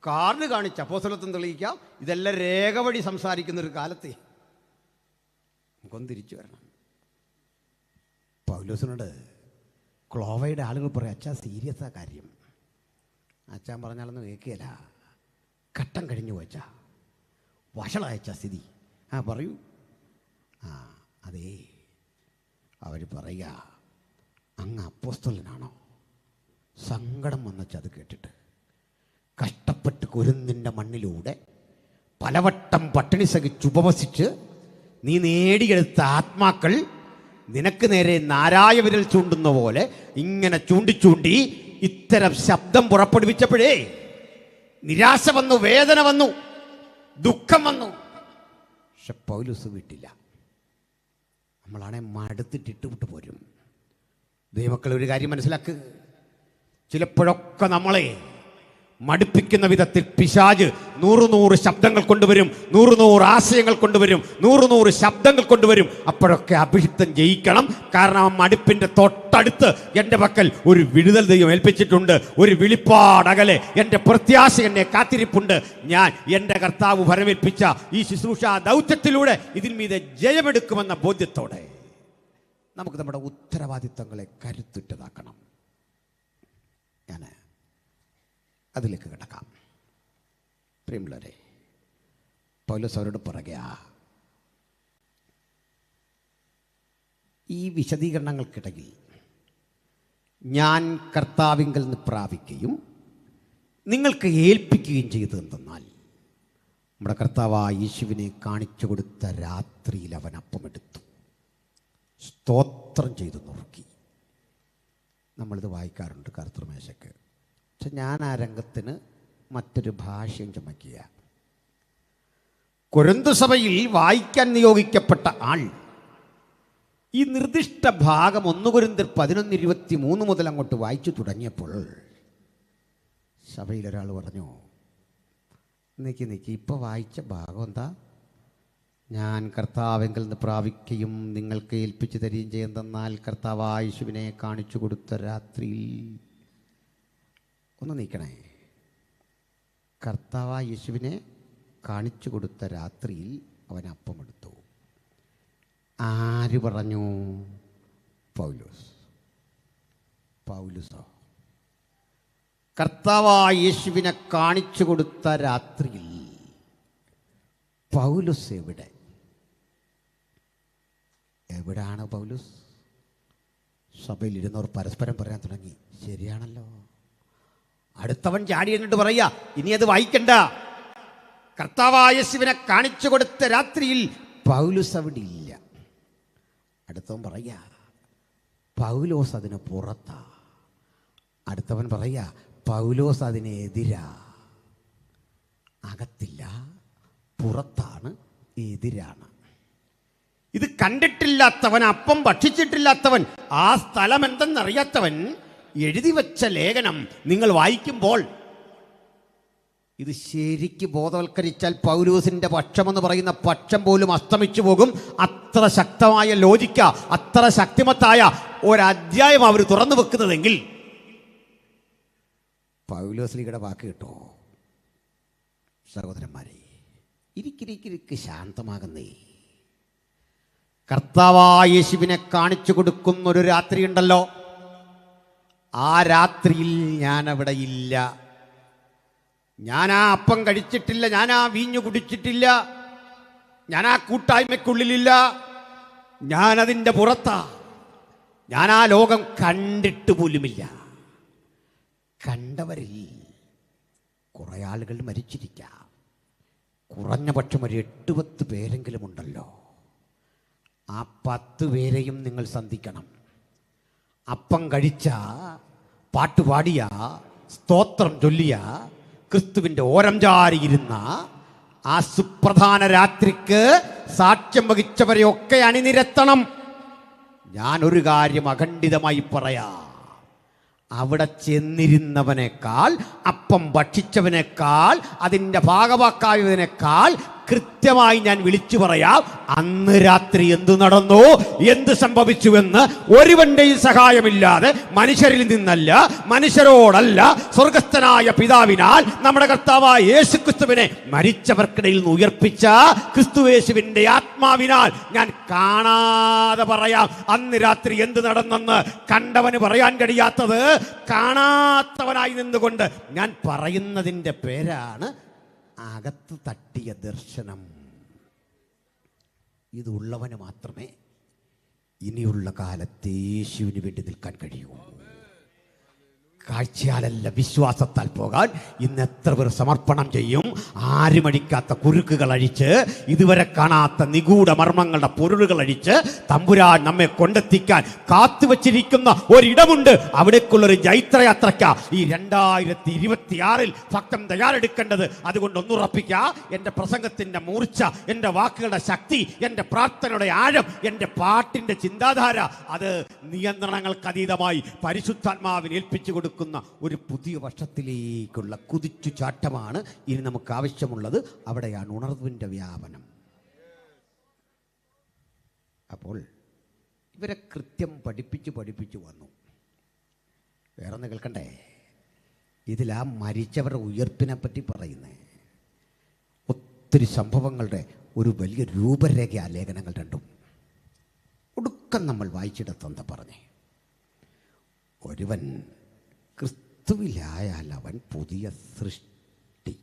കാർഡ് കാണിച്ച് അപ്പോസ്തലത്വം തെളിയിക്കാം. ഇതെല്ലാം രേഖ വഴി സംസാരിക്കുന്നൊരു കാലത്തെ നമുക്കൊന്ന് തിരിച്ചു വരണം. പൗലോസിനോട് ക്ലോവയുടെ ആളുകൾ പറയും, അച്ഛാ സീരിയസാ കാര്യം. അച്ഛൻ പറഞ്ഞാലൊന്നും കേൾക്കുകയില്ല. ഘട്ടം കഴിഞ്ഞു പോയച്ചാ, വഷളായച്ചാ സ്ഥിതി. പറയൂ. അതേ, അവർ പറയുക, അങ്ങ് അപ്പോസ്തലനാണോ? സങ്കടം വന്നച്ചത് കേട്ടിട്ട്. കഷ്ടപ്പെട്ട് കൊരിന്തിൻ്റെ മണ്ണിലൂടെ പലവട്ടം പട്ടിണി സഹിച്ച് ഉപവസിച്ച് നീ നേടിയെടുത്ത ആത്മാക്കൾ നിനക്ക് നേരെ നാരായ വിരൽ ചൂണ്ടുന്ന പോലെ ഇങ്ങനെ ചൂണ്ടി ഇത്തരം ശബ്ദം പുറപ്പെടുവിച്ചപ്പോഴേ നിരാശ വന്നു, വേദന വന്നു, ദുഃഖം വന്നു. പക്ഷെ പൗലോസ് വിട്ടില്ല. നമ്മളാണെ മടുത്തിട്ടിട്ട് വിട്ട് പോരും. ദൈവമക്കൾ ഒരു കാര്യം മനസ്സിലാക്കുക, ചിലപ്പോഴൊക്കെ നമ്മളെ മടുപ്പിക്കുന്ന വിധത്തിൽ പിശാച് 100 ശബ്ദങ്ങൾ കൊണ്ടുവരും, 100 ആശയങ്ങൾ കൊണ്ടുവരും, 100 ശബ്ദങ്ങൾ കൊണ്ടുവരും. അപ്പോഴൊക്കെ അഭിഷിക്തൻ ജയിക്കണം. കാരണം ആ മടുപ്പിന്റെ തൊട്ടടുത്ത് എൻ്റെ പക്കൽ ഒരു വിടുതൽ ദൈവം ഏൽപ്പിച്ചിട്ടുണ്ട്. ഒരു വെളിപ്പാടകലെ എൻ്റെ പ്രത്യാശ എന്നെ കാത്തിരിപ്പുണ്ട്. ഞാൻ എൻ്റെ കർത്താവ് വരവേൽപ്പിച്ച ഈ ശുശ്രൂഷ ദൗത്യത്തിലൂടെ ഇതിൽ മീതെ ജയമെടുക്കുമെന്ന ബോധ്യത്തോടെ നമുക്ക് നമ്മുടെ ഉത്തരവാദിത്തങ്ങളെ കരുത്തുറ്റതാക്കണം. ഞാൻ അതിലേക്ക് കിടക്കാം. പ്രിയമുള്ളവരെ, പൗലോസ് അവരോട് പറയുക, ഈ വിശദീകരണങ്ങൾക്കിടയിൽ ഞാൻ കർത്താവിങ്കൽ നിന്ന് പ്രാപിക്കുകയും നിങ്ങൾക്ക് ഏൽപ്പിക്കുകയും ചെയ്തതെന്തെന്നാൽ, നമ്മുടെ കർത്താവായ യേശുവിനെ കാണിച്ചു കൊടുത്ത രാത്രിയിൽ അവൻ അപ്പമെടുത്തു, സ്തോത്രം ചെയ്തു നോക്കി. നമ്മളിത് വായിക്കാറുണ്ട് കർത്തൃമേശയ്ക്ക്. പക്ഷെ ഞാൻ ആ രംഗത്തിന് മറ്റൊരു ഭാഷയും ചമയ്ക്കുക. കൊരിന്ത് സഭയിൽ വായിക്കാൻ നിയോഗിക്കപ്പെട്ട ആൾ ഈ നിർദ്ദിഷ്ട ഭാഗം 1 കൊരിന്ത്യർ 11:23 മുതൽ അങ്ങോട്ട് വായിച്ചു തുടങ്ങിയപ്പോൾ സഭയിലൊരാൾ പറഞ്ഞു, നിക്ക് ഇപ്പോൾ വായിച്ച ഭാഗം എന്താ? ഞാൻ കർത്താവിങ്കിൽ നിന്ന് പ്രാപിക്കുകയും നിങ്ങൾക്ക് ഏൽപ്പിച്ചു തരികയും ചെയ്യുന്നതെന്നാൽ കർത്താവായ യേശുവിനെ കാണിച്ചു കൊടുത്ത രാത്രിയിൽ. ഒന്ന് നീക്കണേ. കർത്താവായ യേശുവിനെ കാണിച്ചു കൊടുത്ത രാത്രിയിൽ അവൻ അപ്പമെടുത്തു. ആര് പറഞ്ഞു? പൗലോസോ? കർത്താവായ യേശുവിനെ കാണിച്ചു കൊടുത്ത രാത്രിയിൽ പൗലോസ് എവിടാണ് പൗലോസ്? സഭയിലിരുന്നവർ പരസ്പരം പറയാൻ തുടങ്ങി, ശരിയാണല്ലോ. അടുത്തവൻ ചാടി എന്നിട്ട് പറയാ, ഇനി അത് വായിക്കണ്ട, കർത്താവായ യേശുവിനെ കാണിച്ചു കൊടുത്ത രാത്രിയിൽ പൗലോസ് അവിടെ ഇല്ല. അടുത്തവൻ പറയാ, പൗലോസ് അതിന് പുറത്താ. അടുത്തവൻ പറയാ, പൗലോസ് അതിനെതിരാ. അകത്തില്ല, പുറത്താണ്, എതിരാണ്. ഇത് കണ്ടിട്ടില്ലാത്തവൻ, അപ്പം ഭക്ഷിച്ചിട്ടില്ലാത്തവൻ, ആ സ്ഥലം എന്തെന്നറിയാത്തവൻ എഴുതി വച്ച ലേഖനം നിങ്ങൾ വായിക്കുമ്പോൾ ഇത് ശരിക്ക് ബോധവൽക്കരിച്ചാൽ പൗലോസിന്റെ പക്ഷമെന്ന് പറയുന്ന പക്ഷം പോലും അസ്തമിച്ചു പോകും. അത്ര ശക്തമായ ലോജിക്ക, അത്ര ശക്തിമത്തായ ഒരധ്യായം അവർ തുറന്നു വെക്കുന്നതെങ്കിൽ പൗലോസ്ലിയുടെ വാക്ക് കേട്ടോ. സഹോദരന്മാരെ, ഇരിക്കിരിക്കിരിക്ക് ശാന്തമാകുന്നേ. കർത്താവായ യേശുവിനെ കാണിച്ചു കൊടുക്കുന്നൊരു രാത്രി ഉണ്ടല്ലോ, ആ രാത്രിയിൽ ഞാൻ അവിടെ ഇല്ല. ഞാൻ ആ അപ്പം കഴിച്ചിട്ടില്ല, ഞാൻ ആ വീഞ്ഞു കുടിച്ചിട്ടില്ല, ഞാൻ ആ കൂട്ടായ്മയ്ക്കുള്ളിലില്ല, ഞാൻ അതിൻ്റെ പുറത്താ. ഞാൻ ആ ലോകം കണ്ടിട്ട് പോലുമില്ല. കണ്ടവരിൽ കുറേ ആളുകൾ മരിച്ചിരിക്കാം. കുറഞ്ഞ പക്ഷം ഒരു 8-10 പേരെങ്കിലും ഉണ്ടല്ലോ. ആ 10 പേരെയും നിങ്ങൾ സന്ധിക്കണം. അപ്പം കഴിച്ച, പാട്ടുപാടിയ, സ്തോത്രം ചൊല്ലിയ, ക്രിസ്തുവിൻ്റെ ഓരം ചാരിയിരുന്ന ആ സുപ്രധാന രാത്രിക്ക് സാക്ഷ്യം വഹിച്ചവരെയൊക്കെ അണിനിരത്തണം. ഞാനൊരു കാര്യം അഖണ്ഡിതമായി പറയാം, അവിടെ ചെന്നിരുന്നവനേക്കാൾ, അപ്പം ഭക്ഷിച്ചവനേക്കാൾ, അതിൻ്റെ ഭാഗവാക്കായതിനേക്കാൾ കൃത്യമായി ഞാൻ വിളിച്ചു പറയാം, അന്ന് രാത്രി എന്തു നടന്നു, എന്ത് സംഭവിച്ചുവെന്ന് ഒരുവന്റെയും സഹായമില്ലാതെ, മനുഷ്യരിൽ നിന്നല്ല, മനുഷ്യരോടല്ല, സ്വർഗസ്ഥനായ പിതാവിനാൽ നമ്മുടെ കർത്താവായ യേശുക്രിസ്തുവിനെ മരിച്ചവർക്കിടയിൽ നിന്ന് ഉയർപ്പിച്ച ക്രിസ്തുയേശുവിന്റെ ആത്മാവിനാൽ ഞാൻ കാണാതെ പറയാം, അന്ന് രാത്രി എന്ത് നടന്നെന്ന്. കണ്ടവന് പറയാൻ കഴിയാത്തത് കാണാത്തവനായി നിന്നുകൊണ്ട് ഞാൻ പറയുന്നതിൻ്റെ പേരാണ് അകത്ത് തട്ടിയ ദർശനം. ഇതുള്ളവന് മാത്രമേ ഇനിയുള്ള കാലത്ത് യേശുവിന് വേണ്ടി നിൽക്കാൻ കഴിയൂ. കാഴ്ചയാലല്ല വിശ്വാസത്താൽ പോകാൻ ഇന്ന് എത്ര പേർ സമർപ്പണം ചെയ്യും? ആരുമടിക്കാത്ത കുരുക്കുകൾ അഴിച്ച്, ഇതുവരെ കാണാത്ത നിഗൂഢ മർമ്മങ്ങളുടെ പൊരുളുകൾ അഴിച്ച് തമ്പുരാൻ നമ്മെ കൊണ്ടെത്തിക്കാൻ കാത്തുവച്ചിരിക്കുന്ന ഒരിടമുണ്ട്. അവിടേക്കുള്ളൊരു ജൈത്രയാത്രയ്ക്ക ഈ 2026 ഭക്തം തയ്യാറെടുക്കേണ്ടത്. അതുകൊണ്ട് ഒന്നുറപ്പിക്കുക, എൻ്റെ പ്രസംഗത്തിൻ്റെ മൂർച്ച, എൻ്റെ വാക്കുകളുടെ ശക്തി, എൻ്റെ പ്രാർത്ഥനയുടെ ആഴം, എൻ്റെ പാട്ടിൻ്റെ ചിന്താധാര, അത് നിയന്ത്രണങ്ങൾക്ക് അതീതമായി പരിശുദ്ധാത്മാവിന് ഏൽപ്പിച്ചു കൊടുക്കുന്ന ഒരു പുതിയ വർഷത്തിലേക്കുള്ള കുതിച്ചു ചാട്ടമാണ് ഇനി നമുക്ക് ആവശ്യമുള്ളത്. അവിടെയാണ് ഉണർവിൻ്റെ വ്യാപനം. അപ്പോൾ ഇവരെ കൃത്യം പഠിപ്പിച്ചു വന്നു. വേറൊന്ന് കേൾക്കണ്ടേ? ഇതിലാ മരിച്ചവരുടെ ഉയർപ്പിനെ പറ്റി പറയുന്നേ. ഒത്തിരി സംഭവങ്ങളുടെ ഒരു വലിയ രൂപരേഖ ആ ലേഖനങ്ങൾ രണ്ടും. ഒടുക്കം നമ്മൾ വായിച്ചിടത്തെന്താ പറഞ്ഞേ? ഒരുവൻ ക്രിസ്തുവിലായാൽ അവൻ പുതിയ സൃഷ്ടി.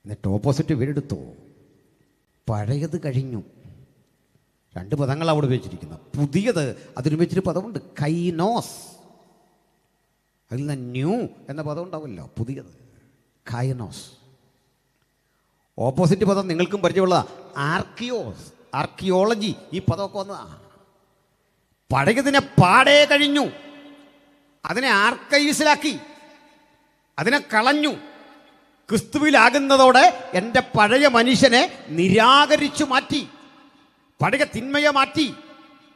എന്നിട്ട് ഓപ്പോസിറ്റ് വീടെടുത്തോ, പഴയത് കഴിഞ്ഞു. 2 പദങ്ങൾ അവിടെ ഉപയോഗിച്ചിരിക്കുന്നത്. പുതിയത്, അതിന് വെച്ചൊരു പദമുണ്ട്, കൈനോസ്. അതിൽ നിന്ന് ന്യൂ എന്ന പദം ഉണ്ടാവില്ലോ, പുതിയത്, കൈനോസ്. ഓപ്പോസിറ്റ് പദം നിങ്ങൾക്കും പരിചയമുള്ള ആർക്കിയോസ്, ആർക്കിയോളജി. ഈ പദമൊക്കെ വന്നതാ. പഴയതിനെ പാടേ കഴിഞ്ഞു, അതിനെ ആർക്കൈവ്സിലാക്കി, അതിനെ കളഞ്ഞു. ക്രിസ്തുവിലാകുന്നതോടെ എൻ്റെ പഴയ മനുഷ്യനെ നിരാകരിച്ചു മാറ്റി, പഴയ തിന്മയെ മാറ്റി.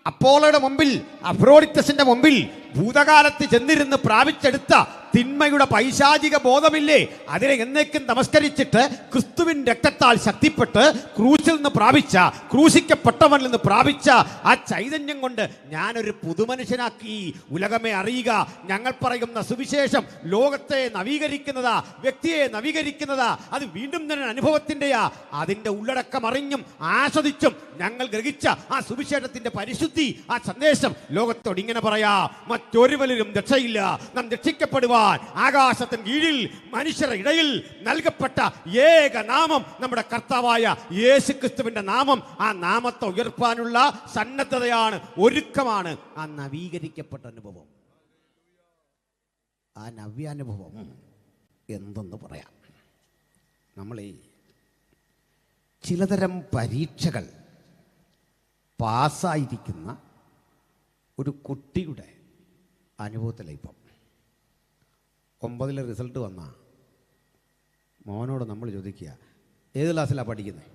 അപ്പോളോയുടെ മുമ്പിൽ, അഫ്രോഡിറ്റസിന്റെ മുമ്പിൽ ഭൂതകാലത്ത് ചെന്നിരുന്ന് പ്രാപിച്ചെടുത്ത തിന്മയുടെ പൈശാചിക ബോധമില്ലേ, അതിനെ എന്നേക്കും നമസ്കരിച്ചിട്ട് ക്രിസ്തുവിൻ രക്തത്താൽ ശക്തിപ്പെട്ട് ക്രൂശിൽ നിന്ന് പ്രാപിച്ച, ക്രൂശിക്കപ്പെട്ടവനിൽ നിന്ന് പ്രാപിച്ച ആ ചൈതന്യം കൊണ്ട് ഞാനൊരു പുതുമനുഷ്യനാക്കി. ഉലകമേ അറിയുക, ഞങ്ങൾ പറയുന്ന സുവിശേഷം ലോകത്തെ നവീകരിക്കുന്നതാ, വ്യക്തിയെ നവീകരിക്കുന്നതാ. അത് വീണ്ടും തന്നെ അനുഭവത്തിൻ്റെയാ. അതിൻ്റെ ഉള്ളടക്കം അറിഞ്ഞും ആസ്വദിച്ചും ഞങ്ങൾ ഗ്രഹിച്ച ആ സുവിശേഷത്തിന്റെ പരിശുദ്ധി, ആ സന്ദേശം ലോകത്തോട് ഇങ്ങനെ പറയാ: മറ്റൊരുവരും രക്ഷയില്ല, നാം രക്ഷിക്കപ്പെടുവാൻ ആകാശത്തിന് കീഴിൽ മനുഷ്യരുടെ ഇടയിൽ നൽകപ്പെട്ട ഏക നാമം നമ്മുടെ കർത്താവായ യേശു ക്രിസ്തുവിന്റെ നാമം. ആ നാമത്തെ ഉയർത്താനുള്ള സന്നദ്ധതയാണ്, ഒരുക്കമാണ് ആ നവീകരിക്കപ്പെട്ട അനുഭവം. ആ നവ്യാനുഭവം എന്തെന്ന് പറയാം. നമ്മൾ ചിലതരം പരീക്ഷകൾ പാസ്സായിരിക്കുന്ന ഒരു കുട്ടിയുടെ അനുഭവത്തിലാണ് ഇപ്പം. 9 റിസൾട്ട് വന്ന മോനോട് നമ്മൾ ചോദിക്കുക, ഏത് ക്ലാസ്സിലാണ് പഠിക്കുന്നത്?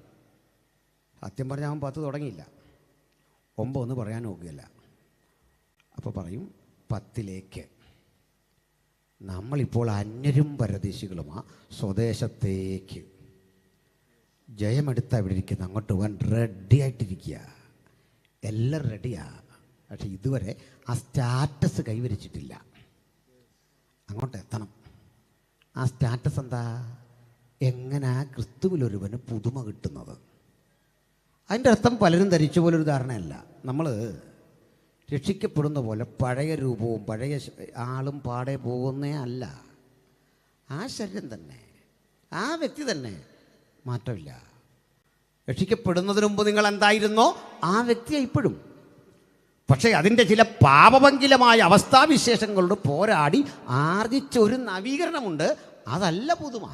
സത്യം പറഞ്ഞാൽ അവൻ 10 തുടങ്ങിയില്ല, 9 ഒന്ന് പറയാൻ നോക്കുകയില്ല. അപ്പോൾ പറയും 10ലേക്ക്. നമ്മളിപ്പോൾ അന്യരും പരദേശികളുമാ, സ്വദേശത്തേക്ക് ജയമെടുത്താൽ ഇവിടെ ഇരിക്കുന്ന അങ്ങോട്ട് പോകാൻ റെഡി ആയിട്ടിരിക്കുക. എല്ലാം റെഡിയാ, പക്ഷെ ഇതുവരെ ആ സ്റ്റാറ്റസ് കൈവരിച്ചിട്ടില്ല. അങ്ങോട്ട് എത്തണം. ആ സ്റ്റാറ്റസ് എന്താ? എങ്ങനെ ക്രിസ്തുവിലൊരുവന് പുതുമ കിട്ടുന്നത്? അതിൻ്റെ അർത്ഥം പലരും ധരിച്ച പോലൊരു ധാരണയല്ല. നമ്മൾ രക്ഷിക്കപ്പെടുന്ന പോലെ പഴയ രൂപവും പഴയ ആളും പാടെ പോകുന്നേ അല്ല. ആ ശരീരം തന്നെ, ആ വ്യക്തി തന്നെ, മാറ്റമില്ല. രക്ഷിക്കപ്പെടുന്നതിന് മുമ്പ് നിങ്ങൾ എന്തായിരുന്നോ ആ വ്യക്തിയെ ഇപ്പോഴും. പക്ഷേ അതിൻ്റെ ചില പാപഭംഗിലമായ അവസ്ഥാവിശേഷങ്ങളോട് പോരാടി ആർജിച്ച ഒരു നവീകരണമുണ്ട്. അതല്ല പുതുമ.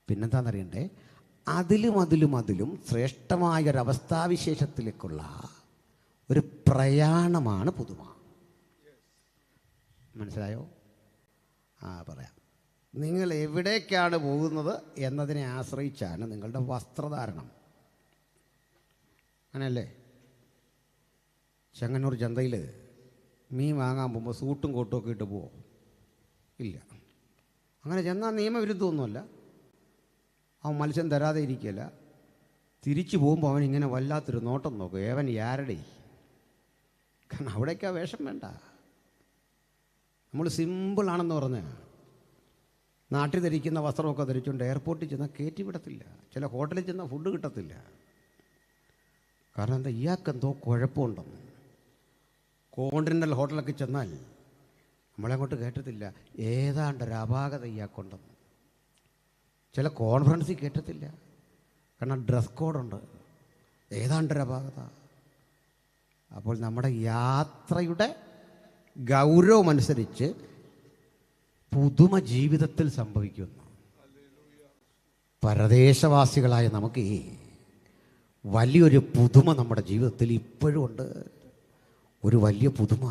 പിന്നെന്താണെന്നറിയണ്ടേ? അതിലും ശ്രേഷ്ഠമായൊരവസ്ഥാവിശേഷത്തിലേക്കുള്ള ഒരു പ്രയാണമാണ് പുതുമ. മനസ്സിലായോ? പറയാം. നിങ്ങൾ എവിടേക്കാണ് പോകുന്നത് എന്നതിനെ ആശ്രയിച്ചാണ് നിങ്ങളുടെ വസ്ത്രധാരണം. അങ്ങനെയല്ലേ? ചെങ്ങന്നൂർ ചന്തയിൽ മീൻ വാങ്ങാൻ പോകുമ്പോൾ സൂട്ടും കോട്ടും ഒക്കെ ഇട്ട് പോവോ? ഇല്ല. അങ്ങനെ ചെന്നാൽ നിയമവിരുദ്ധമൊന്നുമല്ല. അവൻ മത്സ്യം തരാതെ ഇരിക്കില്ല. തിരിച്ചു പോകുമ്പോൾ അവൻ ഇങ്ങനെ വല്ലാത്തൊരു നോട്ടം നോക്കും, ഏവൻ യാരടെ. കാരണം അവിടേക്കാ വേഷം വേണ്ട. നമ്മൾ സിമ്പിളാണെന്ന് പറഞ്ഞാൽ നാട്ടിൽ ധരിക്കുന്ന വസ്ത്രമൊക്കെ ധരിച്ചുകൊണ്ട് എയർപോർട്ടിൽ ചെന്നാൽ കയറ്റി വിടത്തില്ല. ചില ഹോട്ടലിൽ ചെന്നാൽ ഫുഡ് കിട്ടത്തില്ല. കാരണം എന്താ? ഇയാൾക്കെന്തോ കുഴപ്പമുണ്ടെന്ന്. കോണ്ടിനെൻ്റൽ ഹോട്ടലൊക്കെ ചെന്നാൽ നമ്മളങ്ങോട്ട് കേട്ടത്തില്ല, ഏതാണ്ടൊരു അപാകത ഇയാൾക്കുണ്ടെന്ന്. ചില കോൺഫറൻസിൽ കേട്ടത്തില്ല, കാരണം ഡ്രസ് കോഡുണ്ട്, ഏതാണ്ടൊരു അപാകത. അപ്പോൾ നമ്മുടെ യാത്രയുടെ ഗൗരവമനുസരിച്ച് പുതുമ ജീവിതത്തിൽ സംഭവിക്കുന്നു. പരദേശവാസികളായ നമുക്ക് വലിയൊരു പുതുമ നമ്മുടെ ജീവിതത്തിൽ ഇപ്പോഴും ഉണ്ട്. ഒരു വലിയ പുതുമ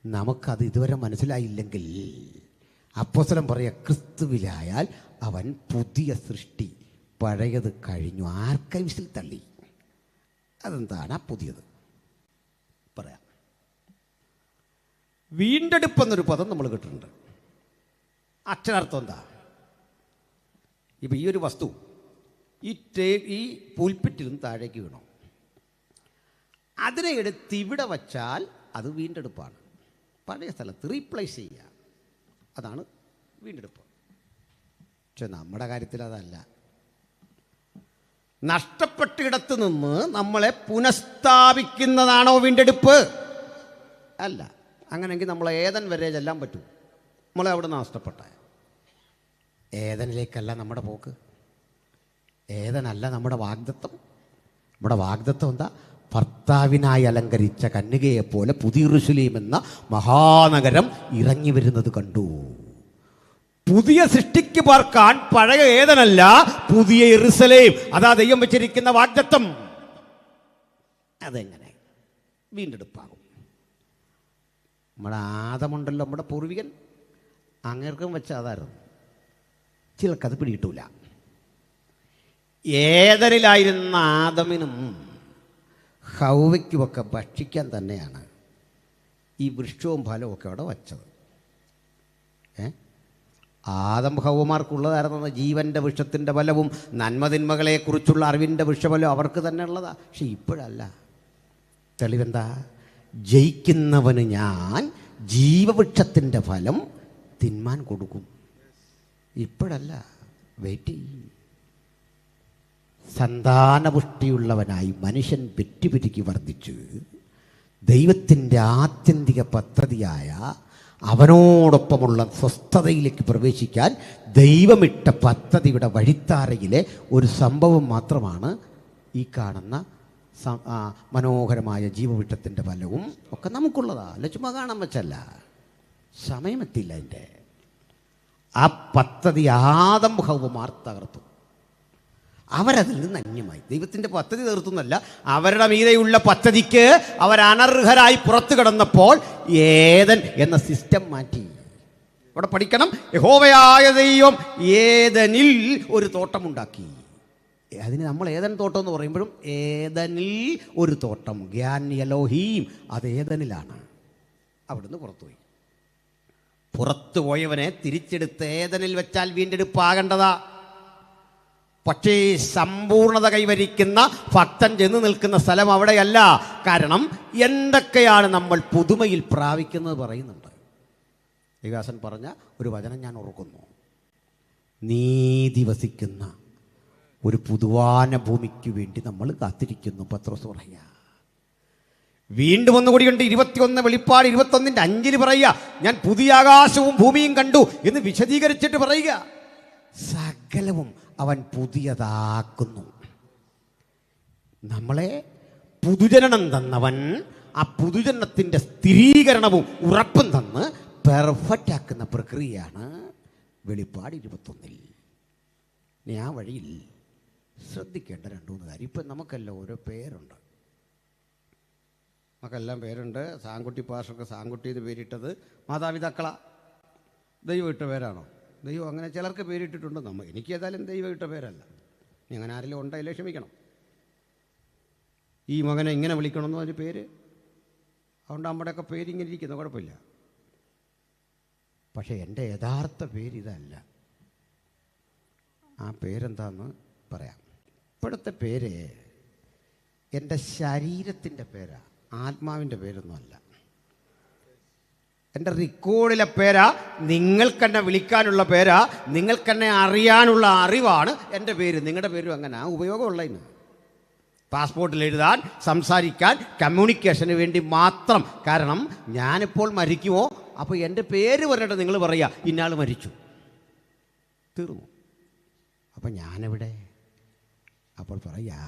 നമുക്കത് ഇതുവരെ മനസ്സിലായില്ലെങ്കിൽ അപ്പോസ്തലൻ പറയുക, ക്രിസ്തുവിലായാൽ അവൻ പുതിയ സൃഷ്ടി, പഴയത് കഴിഞ്ഞു, ആർക്കൈവ്സിൽ തള്ളി. അതെന്താണ് ആ പുതിയത്? പറയാം. വീണ്ടെടുപ്പെന്നൊരു പദം നമ്മൾ കേട്ടിട്ടുണ്ട്. അക്ഷരാർത്ഥം എന്താ? ഇപ്പം ഈ ഒരു വസ്തു ഈ പുൽപ്പിറ്റിൽ നിന്ന് താഴേക്ക് വീണു, അതിനെ എടുത്ത് ഇവിടെ വച്ചാൽ അത് വീണ്ടെടുപ്പാണ്. പഴയ സ്ഥലത്ത് റീപ്ലേസ് ചെയ്യുക, അതാണ് വീണ്ടെടുപ്പ്. പക്ഷെ നമ്മുടെ കാര്യത്തിൽ അതല്ല. നഷ്ടപ്പെട്ടിടത്ത് നിന്ന് നമ്മളെ പുനഃസ്ഥാപിക്കുന്നതാണോ വീണ്ടെടുപ്പ്? അല്ല. അങ്ങനെയെങ്കിൽ നമ്മൾ ഏതൻ വരെ ചെല്ലാൻ പറ്റൂ. നമ്മളെ അവിടെ നിന്ന് നഷ്ടപ്പെട്ട ഏതനിലേക്കല്ല നമ്മുടെ പോക്ക്. ഏതനല്ല നമ്മുടെ വാഗ്ദത്തം. നമ്മുടെ വാഗ്ദത്തം എന്താ? ഭർത്താവിനായി അലങ്കരിച്ച കന്യകയെപ്പോലെ പുതിയ യെരൂശലേം എന്ന മഹാനഗരം ഇറങ്ങി വരുന്നത് കണ്ടു. പുതിയ സൃഷ്ടിക്ക് പാർക്കാൻ പഴയ ഏതനല്ല, പുതിയ യെരൂശലേം. അതാ ദൈവം വെച്ചിരിക്കുന്ന വാഗ്ദത്തം. അതെങ്ങനെ വീണ്ടെടുപ്പാകും? നമ്മുടെ ആദമുണ്ടല്ലോ, നമ്മുടെ പൂർവികൻ, അങ്ങേർക്കും വെച്ച അതായിരുന്നു. ചിലർക്കത് പിടികിട്ടൂല. ഏതനിലായിരുന്ന ആദമിനും ഹൗവയ്ക്കുമൊക്കെ ഭക്ഷിക്കാൻ തന്നെയാണ് ഈ വൃക്ഷവും ഫലവും ഒക്കെ അവിടെ വച്ചത്. ആദം ഹൗവമാർക്കുള്ളതായിരുന്നു ജീവൻ്റെ വൃക്ഷത്തിൻ്റെ ഫലവും നന്മതിന്മകളെക്കുറിച്ചുള്ള അറിവിൻ്റെ വൃക്ഷഫലവും അവർക്ക് തന്നെ ഉള്ളതാണ്. പക്ഷെ ഇപ്പോഴല്ല. തെളിവെന്താ? ജയിക്കുന്നവന് ഞാൻ ജീവവൃക്ഷത്തിൻ്റെ ഫലം തിന്മാൻ കൊടുക്കും. ഇപ്പോഴല്ല, വെയിറ്റ് ചെയ്യും. സന്താനപുഷ്ടിയുള്ളവനായി മനുഷ്യൻ പെറ്റുപെരുക്കി വർദ്ധിച്ച് ദൈവത്തിൻ്റെ ആത്യന്തിക പദ്ധതിയായ അവനോടൊപ്പമുള്ള സ്വസ്ഥതയിലേക്ക് പ്രവേശിക്കാൻ ദൈവമിട്ട പദ്ധതിയുടെ വഴിത്താരയിലെ ഒരു സംഭവം മാത്രമാണ് ഈ കാണുന്ന മനോഹരമായ ജീവവൃക്ഷത്തിൻ്റെ ഫലവും ഒക്കെ നമുക്കുള്ളതാ. അല്ല ചുമ്മാ കാണാൻ വെച്ചല്ല, സമയമെത്തിയില്ല അതിൻ്റെ. ആ പദ്ധതി ആദം ഹൗവമാർ തകർത്തു. അവരതിൽ നിന്ന് അന്യമായി. ദൈവത്തിൻ്റെ പദ്ധതി തീർത്തുന്നല്ല, അവരുടെ മീതെയുള്ള പദ്ധതിക്ക് അവർ അനർഹരായി പുറത്തു കിടന്നപ്പോൾ ഏദൻ എന്ന സിസ്റ്റം മാറ്റി. ഇവിടെ പഠിക്കണം, യഹോവയായ ദൈവം ഏദനിൽ ഒരു തോട്ടമുണ്ടാക്കി. അതിന് നമ്മൾ ഏദൻ തോട്ടം എന്ന് പറയുമ്പോഴും ഏദനിൽ ഒരു തോട്ടം, ഗ്യാൻ എലോഹീം, അത് ഏദനിലാണ്. അവിടുന്ന് പുറത്തുപോയി. പുറത്തു പോയവനെ തിരിച്ചെടുത്ത് ഏദനിൽ വെച്ചാൽ വീണ്ടെടുപ്പാകേണ്ടതാ. പക്ഷേ സമ്പൂർണത കൈവരിക്കുന്ന ഭക്തൻ ചെന്ന് നിൽക്കുന്ന സ്ഥലം അവിടെയല്ല. കാരണം എന്തൊക്കെയാണ് നമ്മൾ പുതുമയിൽ പ്രാപിക്കുന്നത് പറയുന്നുണ്ട്. വികാസൻ പറഞ്ഞ ഒരു വചനം ഞാൻ ഓർക്കുന്നു. നീതി വസിക്കുന്ന ഒരു പുതുവാന ഭൂമിക്ക് വേണ്ടി നമ്മൾ കാത്തിരിക്കുന്നു. പത്രോസ് പറയുക. വീണ്ടും ഒന്നുകൂടിയുണ്ട്, 21 വെളിപ്പാട് 21:5 പറയുക, ഞാൻ പുതിയ ആകാശവും ഭൂമിയും കണ്ടു എന്ന് വിശദീകരിച്ചിട്ട് പറയുക, സകലവും അവൻ പുതിയതാക്കുന്നു. നമ്മളെ പുതുജനനം തന്നവൻ ആ പുതുജനനത്തിൻ്റെ സ്ഥിരീകരണവും ഉറപ്പും തന്ന് പെർഫെക്റ്റ് ആക്കുന്ന പ്രക്രിയയാണ് വെളിപ്പാട് 21. ഇനി ആ വഴിയിൽ ശ്രദ്ധിക്കേണ്ട 2-3 കാര്യം. ഇപ്പം നമുക്കെല്ലാം ഓരോ പേരുണ്ട്. നമുക്കെല്ലാം പേരുണ്ട്. സാങ്കുട്ടി പാഷർക്ക് സാങ്കുട്ടി എന്ന് പേരിട്ടത് മാതാപിതാക്കളാ. ദൈവം ഇട്ട പേരാണോ? ദൈവം അങ്ങനെ ചിലർക്ക് പേരിട്ടിട്ടുണ്ട്. എനിക്ക് ഏതായാലും ദൈവം ഇട്ട പേരല്ല. അങ്ങനെ ആരെങ്കിലും ഉണ്ടെങ്കിലേ ക്ഷമിക്കണം. ഈ മകനെ ഇങ്ങനെ വിളിക്കണമെന്നോ ഒരു പേര്. അതുകൊണ്ട് നമ്മുടെയൊക്കെ പേരിങ്ങനെ ഇരിക്കുന്നു, കുഴപ്പമില്ല. പക്ഷേ എൻ്റെ യഥാർത്ഥ പേരിതല്ല. ആ പേരെന്താന്ന് പറയാം. ഇപ്പോഴത്തെ പേര് എൻ്റെ ശരീരത്തിൻ്റെ പേരാ, ആത്മാവിൻ്റെ പേരൊന്നുമല്ല. എൻ്റെ റെക്കോർഡിലെ പേരാ, നിങ്ങൾക്കെന്നെ വിളിക്കാനുള്ള പേരാ, നിങ്ങൾക്കെന്നെ അറിയാനുള്ള അറിവാണ് എൻ്റെ പേര്. നിങ്ങളുടെ പേരും അങ്ങനെ ഉപയോഗമുള്ളതിന്. പാസ്പോർട്ടിൽ എഴുതാൻ, സംസാരിക്കാൻ, കമ്മ്യൂണിക്കേഷന് വേണ്ടി മാത്രം. കാരണം ഞാനിപ്പോൾ മരിക്കുമോ, അപ്പോൾ എൻ്റെ പേര് പറഞ്ഞിട്ട് നിങ്ങൾ പറയുക ഇന്നാൾ മരിച്ചു, തീർന്നു. അപ്പം ഞാനെവിടെ? അപ്പോൾ പറയാ,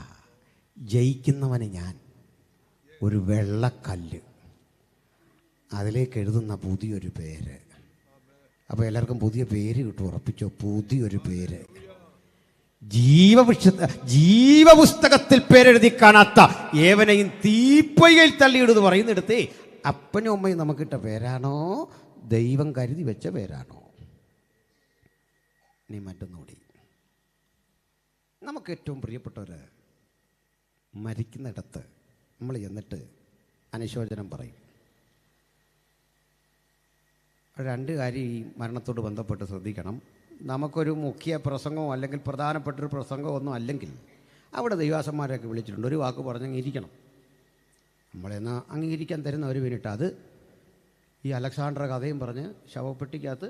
ജയിക്കുന്നവന് ഞാൻ ഒരു വെള്ളക്കല്ല്, അതിലേക്ക് എഴുതുന്ന പുതിയൊരു പേര്. അപ്പോൾ എല്ലാവർക്കും പുതിയ പേര് കിട്ടും, ഉറപ്പിച്ചോ? പുതിയൊരു പേര്. ജീവപുസ്തകത്തിൽ പേരെഴുതി കാണാത്ത ഏവനെയും തീപ്പൊയ്കയിൽ തള്ളിയിടുന്ന് പറയുന്നിടത്തേ അപ്പനും അമ്മയും നമുക്കിട്ട പേരാണോ, ദൈവം കരുതി വെച്ച പേരാണോ? നീ മറ്റൊന്നുകൂടി. നമുക്ക് ഏറ്റവും പ്രിയപ്പെട്ടവർ മരിക്കുന്നിടത്ത് നമ്മൾ ചെന്നിട്ട് അനുശോചനം പറയും. രണ്ട് കാര്യം ഈ മരണത്തോട് ബന്ധപ്പെട്ട് ശ്രദ്ധിക്കണം. നമുക്കൊരു മുഖ്യ പ്രസംഗമോ അല്ലെങ്കിൽ പ്രധാനപ്പെട്ടൊരു പ്രസംഗമോ ഒന്നും അല്ലെങ്കിൽ അവിടെ ദൈവാസന്മാരെയൊക്കെ വിളിച്ചിട്ടുണ്ട്, ഒരു വാക്ക് പറഞ്ഞങ്ങിരിക്കണം. നമ്മളെന്ന് അംഗീകരിക്കാൻ തരുന്ന ഒരു മിനിറ്റ്. അത് ഈ അലക്സാണ്ടർ കഥയും പറഞ്ഞ് ശവപ്പെട്ടിക്കകത്ത്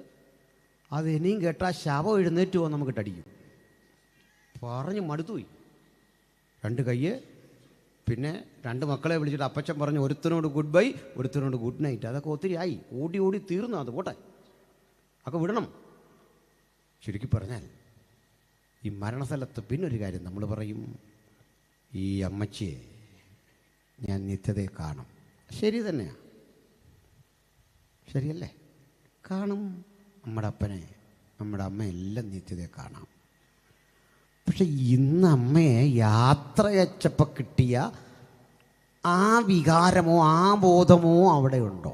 അത് ഇനിയും കേട്ടാൽ ശവം എഴുന്നേറ്റ് പോകാൻ നമുക്ക് ടടിക്കും. പറഞ്ഞ് മടുത്തുപോയി. രണ്ട് കയ്യ്. പിന്നെ രണ്ട് മക്കളെ വിളിച്ചിട്ട് അപ്പച്ചൻ പറഞ്ഞു ഒരുത്തനോട് ഗുഡ് ബൈ, ഒരുത്തനോട് ഗുഡ് നൈറ്റ്. അതൊക്കെ ഒത്തിരി ആയി, ഓടി ഓടി തീർന്നു. അത് പോട്ടെ, ഒക്കെ വിടണം. ചുരുക്കി പറഞ്ഞാൽ ഈ മരണസ്ഥലത്ത് പിന്നൊരു കാര്യം നമ്മൾ പറയും, ഈ അമ്മച്ചിയെ ഞാൻ നിത്യതയെ കാണും. ശരി തന്നെയാണ്, ശരിയല്ലേ? കാണും. നമ്മുടെ അപ്പനെ, നമ്മുടെ അമ്മയെല്ലാം നിത്യതയെ കാണാം. പക്ഷെ ഇന്ന് അമ്മയെ യാത്രയച്ചപ്പോൾ കിട്ടിയ ആ വികാരമോ ആ ബോധമോ അവിടെ ഉണ്ടോ?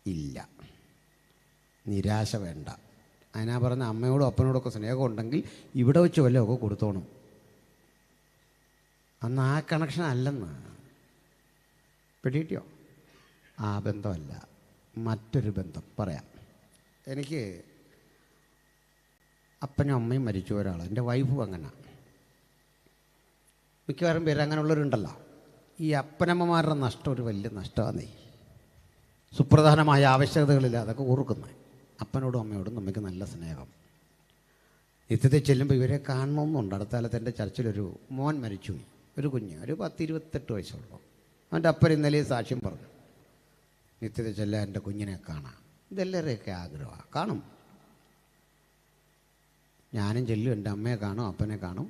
ഇല്ല. നിരാശ വേണ്ട. അതിനാ പറഞ്ഞ അമ്മയോടും അപ്പനോടൊക്കെ സ്നേഹം ഉണ്ടെങ്കിൽ ഇവിടെ വെച്ച് വല്ലതൊക്കെ കൊടുത്തോണം. അന്ന് ആ കണക്ഷൻ അല്ലെന്ന് പിടികിട്ടിയോ? ആ ബന്ധമല്ല, മറ്റൊരു ബന്ധം പറയാം. എനിക്ക് അപ്പനും അമ്മയും മരിച്ചു ഒരാൾ, എൻ്റെ വൈഫും അങ്ങനെ. മിക്കവാറും പേര് അങ്ങനെയുള്ളവരുണ്ടല്ലോ. ഈ അപ്പനമ്മമാരുടെ നഷ്ടം ഒരു വലിയ നഷ്ടമാണ്. സുപ്രധാനമായ ആവശ്യകതകളില്ല അതൊക്കെ ഓർക്കുന്നത്. അപ്പനോടും അമ്മയോടും നമുക്ക് നല്ല സ്നേഹം. നിത്യത്തെ ചെല്ലുമ്പോൾ ഇവരെ കാണണമെന്നുണ്ട്. അടുത്ത കാലത്ത് എൻ്റെ ചർച്ചിലൊരു മോൻ മരിച്ചുപോയി, ഒരു കുഞ്ഞ്, ഒരു 10-28 വയസ്സുള്ളൂ. അവൻ്റെ അപ്പൻ ഇന്നലെ സാക്ഷ്യം പറഞ്ഞു, നിത്യത്തെ ചെല്ലാൻ എൻ്റെ കുഞ്ഞിനെ കാണാം. ഇതെല്ലാവരെയൊക്കെ ആഗ്രഹമാണ്, കാണും. ഞാനും ചെല്ലും, എൻ്റെ അമ്മയെ കാണും, അപ്പനെ കാണും.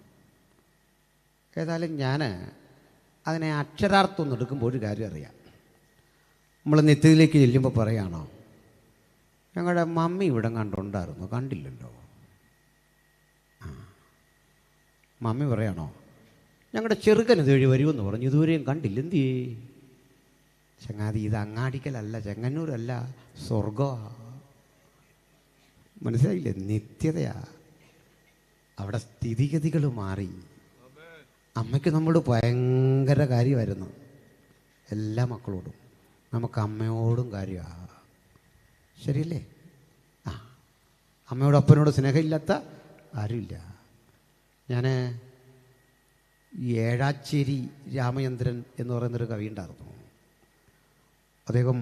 ഏതായാലും ഞാൻ അതിനെ അക്ഷരാർത്ഥം ഒന്ന് എടുക്കുമ്പോൾ ഒരു കാര്യം അറിയാം. നമ്മൾ നിത്യത്തിലേക്ക് ചെല്ലുമ്പോൾ പറയാണോ, ഞങ്ങളുടെ മമ്മി ഇവിടെ കണ്ടുണ്ടായിരുന്നു, കണ്ടില്ലല്ലോ. മമ്മി പറയാണോ, ഞങ്ങളുടെ ചെറുക്കൻ ഇതുവഴി വരുമെന്ന് പറഞ്ഞു, ഇതുവരെയും കണ്ടില്ല, എന്ത് ചെയ്യേ? ചങ്ങാതി, ഇത് അങ്ങാടിക്കലല്ല, ചെങ്ങന്നൂരല്ല, സ്വർഗമാണ്. മനസ്സിലായില്ലേ? നിത്യതയാ. അവിടെ സ്ഥിതിഗതികൾ മാറി. അമ്മയ്ക്ക് നമ്മളോട് ഭയങ്കര കാര്യമായിരുന്നു, എല്ലാ മക്കളോടും. നമുക്ക് അമ്മയോടും കാര്യമാണ്, ശരിയല്ലേ? അമ്മയോടും അപ്പനോട് സ്നേഹമില്ലാത്ത ആരുമില്ല. ഞാൻ ഏഴാച്ചേരി രാമചന്ദ്രൻ എന്ന് പറയുന്നൊരു കവി ഉണ്ടായിരുന്നു. അദ്ദേഹം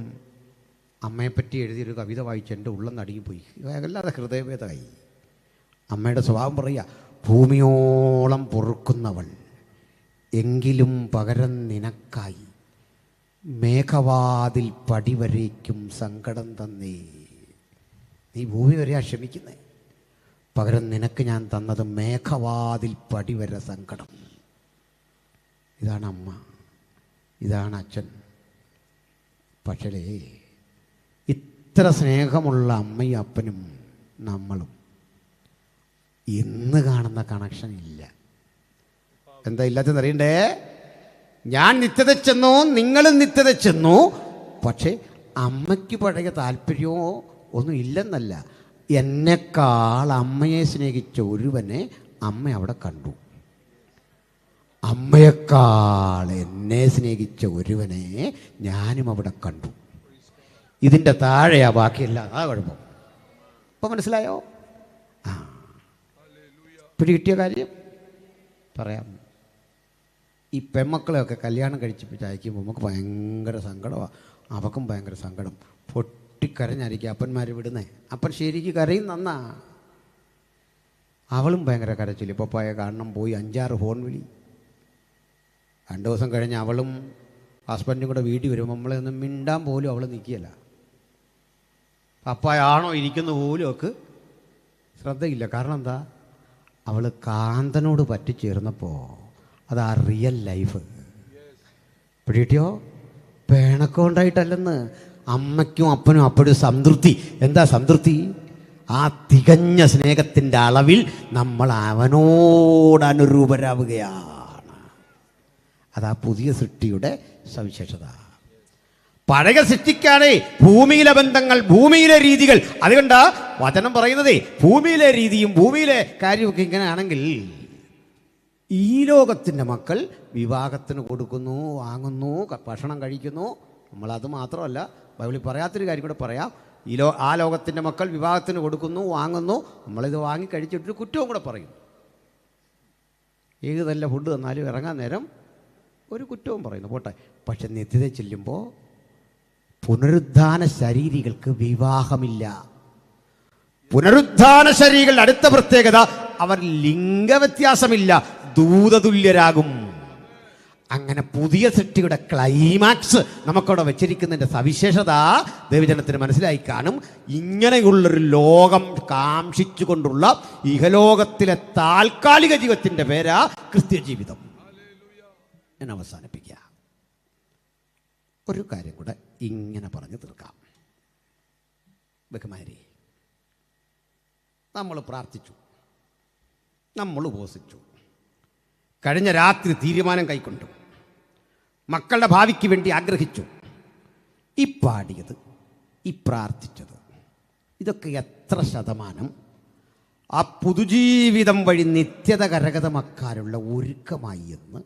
അമ്മയെപ്പറ്റി എഴുതിയൊരു കവിത വായിച്ച് എൻ്റെ ഉള്ളം നടുങ്ങിപ്പോയി. അല്ലാതെ ഹൃദയഭേദമായി. അമ്മയുടെ സ്വഭാവം പറയുക, ഭൂമിയോളം പൊറുക്കുന്നവൾ എങ്കിലും പകരം നിനക്കായി മേഘവാതിൽ പടിവരേക്കും സങ്കടം തന്നേ. നീ ഭൂമി വരെയാ ക്ഷമിക്കുന്നേ, പകരം നിനക്ക് ഞാൻ തന്നത് മേഘവാതിൽ പടിവരെ സങ്കടം. ഇതാണ് അമ്മ, ഇതാണ് അച്ഛൻ. പക്ഷേ ഇത്ര സ്നേഹമുള്ള അമ്മയും അപ്പനും നമ്മളും ഇന്ന് കാണുന്ന കണക്ഷൻ ഇല്ല. എന്താ ഇല്ലാത്തതെന്ന് അറിയണ്ടേ? ഞാൻ നിത്യത ചെന്നു, നിങ്ങളും നിത്യത ചെന്നു. പക്ഷേ അമ്മയ്ക്ക് പഴയ താല്പര്യമോ ഒന്നും ഇല്ലെന്നല്ല, എന്നെക്കാൾ അമ്മയെ സ്നേഹിച്ച ഒരുവനെ അമ്മ അവിടെ കണ്ടു. അമ്മയെക്കാൾ എന്നെ സ്നേഹിച്ച ഒരുവനെ ഞാനും അവിടെ കണ്ടു. ഇതിൻ്റെ താഴെയാ ബാക്കിയല്ല, അതാ കുഴപ്പം. ഇപ്പം മനസ്സിലായോ? പിടികിട്ടിയ കാര്യം പറയാം. ഈ പെൺമക്കളെയൊക്കെ കല്യാണം കഴിച്ചിപ്പിച്ച് അയക്കുമ്പോൾ നമുക്ക് ഭയങ്കര സങ്കടമാണ്, അവക്കും ഭയങ്കര സങ്കടം. പൊട്ടിക്കരഞ്ഞായിരിക്കും അപ്പന്മാർ വിടുന്നേ. അപ്പൻ ശരിക്ക് കരയും നന്നാ. അവളും ഭയങ്കര കരച്ചില്ല. പപ്പായെ കാണണം പോയി 5-6 ഫോൺ വിളി. 2 ദിവസം കഴിഞ്ഞ് അവളും ഹസ്ബൻഡും കൂടെ വീട്ടിൽ വരുമ്പോൾ നമ്മളെ ഒന്നും മിണ്ടാൻ പോലും അവൾ നിൽക്കുകയില്ല. പപ്പായാണോ ഇരിക്കുന്ന പോലും അവൾക്ക് ശ്രദ്ധയില്ല. കാരണം എന്താ? അവൾ കാന്തനോട് പറ്റിച്ചേർന്നപ്പോൾ അതാ റിയൽ ലൈഫ്. പിടികിട്ടിയോ? പിണക്കം ഉണ്ടായിട്ടല്ലെന്ന്. അമ്മയ്ക്കും അപ്പനും അപ്പോഴും സംതൃപ്തി. എന്താ സംതൃപ്തി? ആ തികഞ്ഞ സ്നേഹത്തിൻ്റെ അളവിൽ നമ്മൾ അവനോട് അനുരൂപരാവുകയാണ്. അതാ പുതിയ സൃഷ്ടിയുടെ സവിശേഷത. പഴയ സൃഷ്ടിക്കാണേ ഭൂമിയിലെ ബന്ധങ്ങൾ, ഭൂമിയിലെ രീതികൾ. അതുകൊണ്ട് വചനം പറയുന്നതേ ഭൂമിയിലെ രീതിയും ഭൂമിയിലെ കാര്യമൊക്കെ ഇങ്ങനെ ആണെങ്കിൽ ഈ ലോകത്തിൻ്റെ മക്കൾ വിവാഹത്തിന് കൊടുക്കുന്നു, വാങ്ങുന്നു, ഭക്ഷണം കഴിക്കുന്നു. നമ്മളത് മാത്രമല്ല, ബൈബിളിൽ പറയാത്തൊരു കാര്യം കൂടെ പറയാം. ആ ലോകത്തിൻ്റെ മക്കൾ വിവാഹത്തിന് കൊടുക്കുന്നു, വാങ്ങുന്നു. നമ്മളിത് വാങ്ങി കഴിച്ചിട്ടൊരു കുറ്റവും കൂടെ പറയും. ഏത് നല്ല ഫുഡ് തന്നാലും ഇറങ്ങാൻ നേരം ഒരു കുറ്റവും പറയുന്നു, പോട്ടെ. പക്ഷെ നിത്യത ചെല്ലുമ്പോൾ പുനരുദ്ധാന ശരീരികൾക്ക് വിവാഹമില്ല. പുനരുദ്ധാന ശരീരികളുടെ അടുത്ത പ്രത്യേകത, അവർ ലിംഗവ്യത്യാസമില്ല, ദൂതതുല്യരാകും. അങ്ങനെ പുതിയ സൃഷ്ടിയുടെ ക്ലൈമാക്സ് നമുക്കവിടെ വെച്ചിരിക്കുന്നതിൻ്റെ സവിശേഷത ദൈവജനത്തിന് മനസ്സിലായി കാണും. ഇങ്ങനെയുള്ളൊരു ലോകം കാംക്ഷിച്ചുകൊണ്ടുള്ള ഇഹലോകത്തിലെ താൽക്കാലിക ജീവിതത്തിൻ്റെ പേരാ ക്രിസ്ത്യ ജീവിതം. ഞാൻ അവസാനിപ്പിക്കുക. ഒരു കാര്യം കൂടെ ഇങ്ങനെ പറഞ്ഞു തീർക്കാം. ബഹുമാരി, നമ്മൾ പ്രാർത്ഥിച്ചു, നമ്മൾ ഉപവസിച്ചു, കഴിഞ്ഞ രാത്രി തീരുമാനം കൈക്കൊണ്ടു, മക്കളുടെ ഭാവിക്ക് വേണ്ടി ആഗ്രഹിച്ചു. ഈ പാടിയത്, ഈ പ്രാർത്ഥിച്ചത്, ഇതൊക്കെ എത്ര ശതമാനം ആ പുതുജീവിതം വഴി നിത്യത കരഗതമാക്കാനുള്ള ഒരുക്കമായി എന്ന്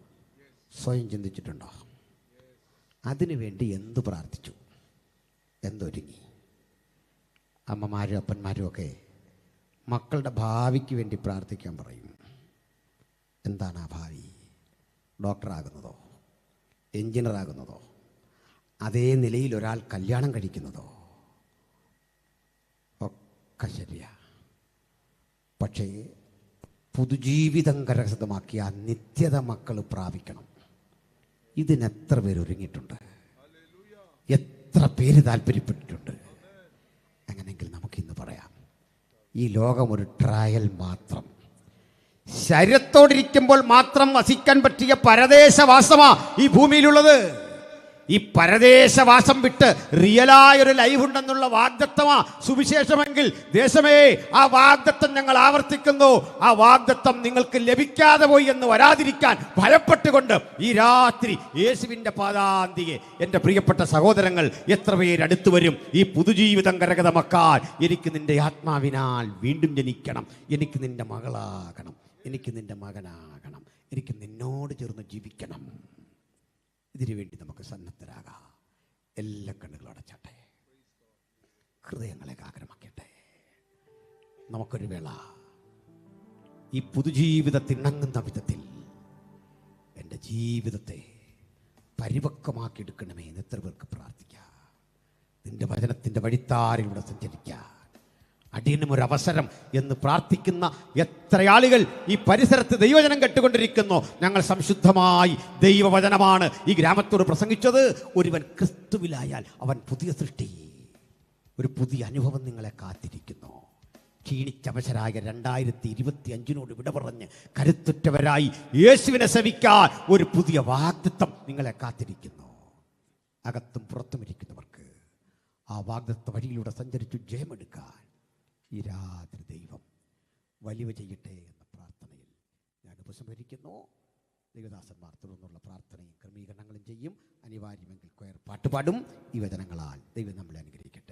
സ്വയം ചിന്തിച്ചിട്ടുണ്ടോ? അതിനുവേണ്ടി എന്ത് പ്രാർത്ഥിച്ചു, എന്തൊരുങ്ങി? അമ്മമാരും അപ്പന്മാരും ഒക്കെ മക്കളുടെ ഭാവിക്ക് വേണ്ടി പ്രാർത്ഥിക്കാൻ പറയും. എന്താണ് ആ ഭാവി? ഡോക്ടറാകുന്നതോ, എൻജിനീയറാകുന്നതോ, അതേ നിലയിൽ ഒരാൾ കല്യാണം കഴിക്കുന്നതോ? ഒക്കെ ശരിയാ. പക്ഷേ പുതുജീവിതം കരഗതമാക്കി ആ നിത്യത മക്കൾ പ്രാപിക്കണം. ഇതിനെത്ര പേര് ഒരുങ്ങിയിട്ടുണ്ട്? എത്ര പേര് താല്പര്യപ്പെട്ടിട്ടുണ്ട്? അങ്ങനെയെങ്കിൽ നമുക്കിന്ന് പറയാം, ഈ ലോകം ഒരു ട്രയൽ മാത്രം. ശരീരത്തോടിരിക്കുമ്പോൾ മാത്രം വസിക്കാൻ പറ്റിയ പരദേശവാസമാ ഈ ഭൂമിയിലുള്ളത്. ഈ പരദേശവാസം വിട്ട് റിയലായൊരു ലൈഫ് ഉണ്ടെന്നുള്ള വാഗ്ദത്തമാ സുവിശേഷമെങ്കിൽ ദേശമേ, ആ വാഗ്ദത്തം ഞങ്ങൾ ആവർത്തിക്കുന്നു. ആ വാഗ്ദത്തം നിങ്ങൾക്ക് ലഭിക്കാതെ പോയി എന്ന് വരാതിരിക്കാൻ ഭയപ്പെട്ടുകൊണ്ട് ഈ രാത്രി യേശുവിൻ്റെ പാദാന്തിയെ എൻ്റെ പ്രിയപ്പെട്ട സഹോദരങ്ങൾ എത്ര പേരടുത്തു വരും? ഈ പുതുജീവിതം കരഗതമാക്കാൻ എനിക്ക് നിൻ്റെ ആത്മാവിനാൽ വീണ്ടും ജനിക്കണം, എനിക്ക് നിൻ്റെ മകളാകണം, എനിക്ക് നിൻ്റെ മകനാകണം, എനിക്ക് നിന്നോട് ചേർന്ന് ജീവിക്കണം. ഇതിനു വേണ്ടി നമുക്ക് സന്നദ്ധരാകാം. എല്ലാ കണ്ണുകളും അടച്ചട്ടെ, ഹൃദയങ്ങളെ ഏകാഗ്രമാക്കട്ടെ. നമുക്കൊരു വേള ഈ പുതുജീവിതത്തിണങ്ങുന്ന വിധത്തിൽ എൻ്റെ ജീവിതത്തെ പരിപക്വമാക്കിയെടുക്കണമേ എന്ന് എത്ര പേർക്ക് പ്രാർത്ഥിക്കാം. നിന്റെ വചനത്തിൻ്റെ വഴിത്താരിലൂടെ സഞ്ചരിക്കാം. അടിയനും ഒരു അവസരം എന്ന് പ്രാർത്ഥിക്കുന്ന എത്ര ആളുകൾ ഈ പരിസരത്ത് ദൈവവചനം കേട്ടുകൊണ്ടിരിക്കുന്നു. ഞങ്ങൾ സംശുദ്ധമായി ദൈവവചനമാണ് ഈ ഗ്രാമത്തോട് പ്രസംഗിച്ചത്. ഒരുവൻ ക്രിസ്തുവിലായാൽ അവൻ പുതിയ സൃഷ്ടി. ഒരു പുതിയ അനുഭവം നിങ്ങളെ കാത്തിരിക്കുന്നു. ക്ഷീണിച്ചവശരായ 2025 വിട പറഞ്ഞ് കരുത്തുറ്റവരായി യേശുവിനെ സേവിക്കാൻ ഒരു പുതിയ വാഗ്ദത്തം നിങ്ങളെ കാത്തിരിക്കുന്നു. അകത്തും പുറത്തും ഇരിക്കുന്നവർക്ക് ആ വാഗ്ദത്ത വഴിയിലൂടെ സഞ്ചരിച്ചു ജയമെടുക്കാൻ ഈ രാത്രി ദൈവം വലിയ ചെയ്യട്ടെ എന്ന പ്രാർത്ഥനയിൽ ഞാൻ ഉപസംഹരിക്കുന്നു. ദൈവദാസന്മാർ തുടർന്നുള്ള പ്രാർത്ഥനയും ക്രമീകരണങ്ങളും ചെയ്യും. അനിവാര്യമെങ്കിൽ കൊയർ പാട്ടുപാടും. ഈ വചനങ്ങളാൽ ദൈവം നമ്മളെ അനുഗ്രഹിക്കട്ടെ.